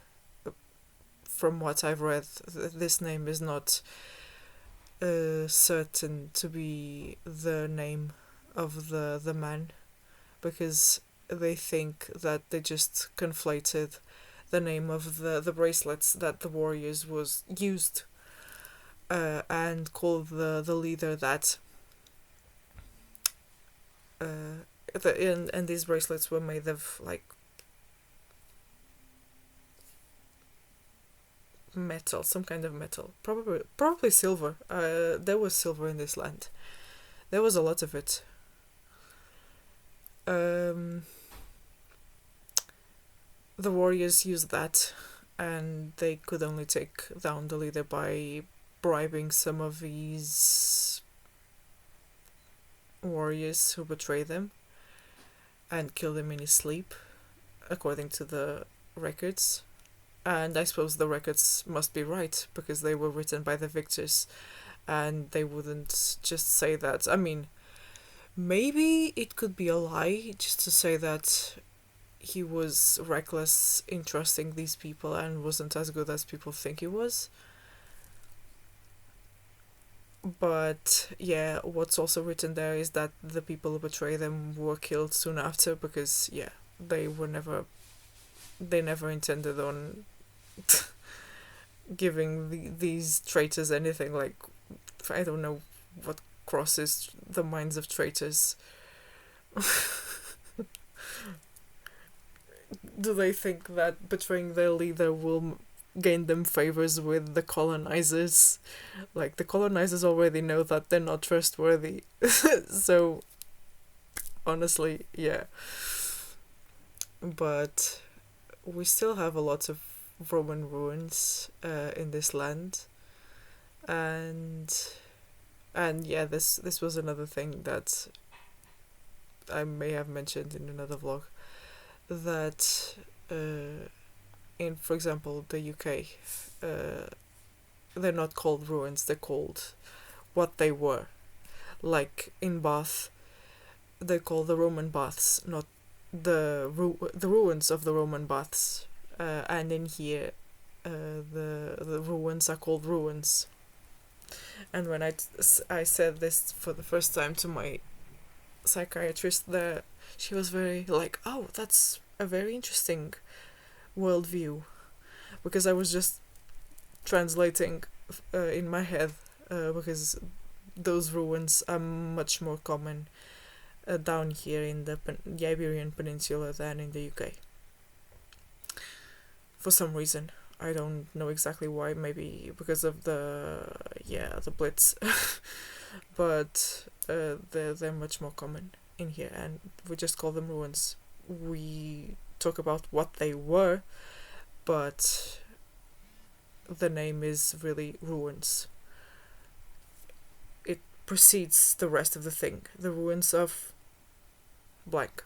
From what I've read, this name is not certain to be the name of the man, because they think that they just conflated the name of the bracelets that the warriors used and called the leader that. And these bracelets were made of like metal, some kind of metal, probably silver. There was silver in this land. There was a lot of it. The warriors used that, and they could only take down the leader by bribing some of these warriors who betrayed them and kill them in his sleep, according to the records. And I suppose the records must be right, because they were written by the victors, and they wouldn't just say that. I mean, maybe it could be a lie just to say that he was reckless in trusting these people and wasn't as good as people think he was. But yeah, what's also written there is that the people who betray them were killed soon after because yeah, they were never they never intended on giving these traitors anything. Like, I don't know what crosses the minds of traitors. Do they think that betraying their leader will gain them favors with the colonizers? Like, the colonizers already know that they're not trustworthy. So, honestly, yeah. But we still have a lot of Roman ruins in this land, and yeah, this was another thing that I may have mentioned in another vlog, that in, for example, the UK, they're not called ruins, they're called what they were. Like in Bath, they call the Roman baths, not the ruins of the Roman baths. And in here, the ruins are called ruins. And when I said this for the first time to my psychiatrist there, she was very like, oh, that's a very interesting worldview, because I was just translating in my head, because those ruins are much more common down here in the Iberian Peninsula than in the UK. For some reason, I don't know exactly why. Maybe because of the Blitz, but they're much more common in here, and we just call them ruins. We talk about what they were, but the name is really ruins. It precedes the rest of the thing. The ruins of blank.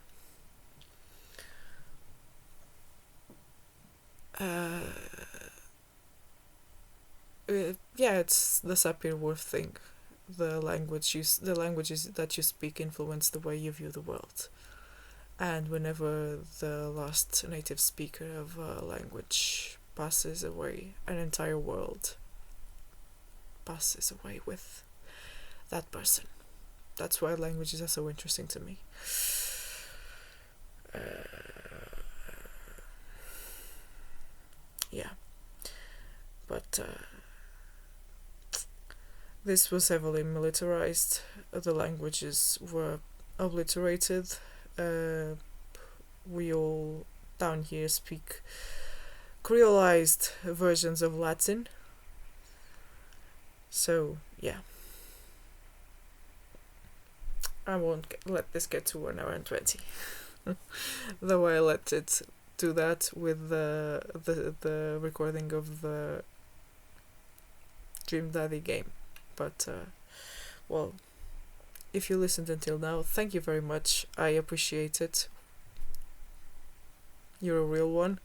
Yeah, it's the Sapir-Whorf thing. The languages that you speak influence the way you view the world. And whenever the last native speaker of a language passes away, an entire world passes away with that person. That's why languages are so interesting to me. Yeah. But this was heavily militarized. The languages were obliterated. We all down here speak creolized versions of Latin. So, yeah. I won't let this get to 1 hour and 20. Though I let it do that with the recording of the Dream Daddy game. But, well, if you listened until now, thank you very much. I appreciate it. You're a real one.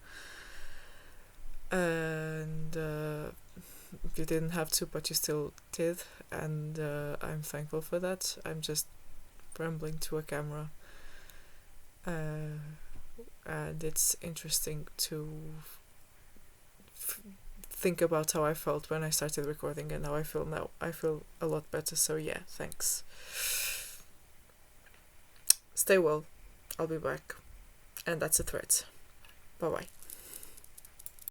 And you didn't have to, but you still did. And I'm thankful for that. I'm just rambling to a camera. And it's interesting to think about how I felt when I started recording and how I feel now. I feel a lot better, so yeah, thanks. Stay well. I'll be back. And that's a threat. Bye bye.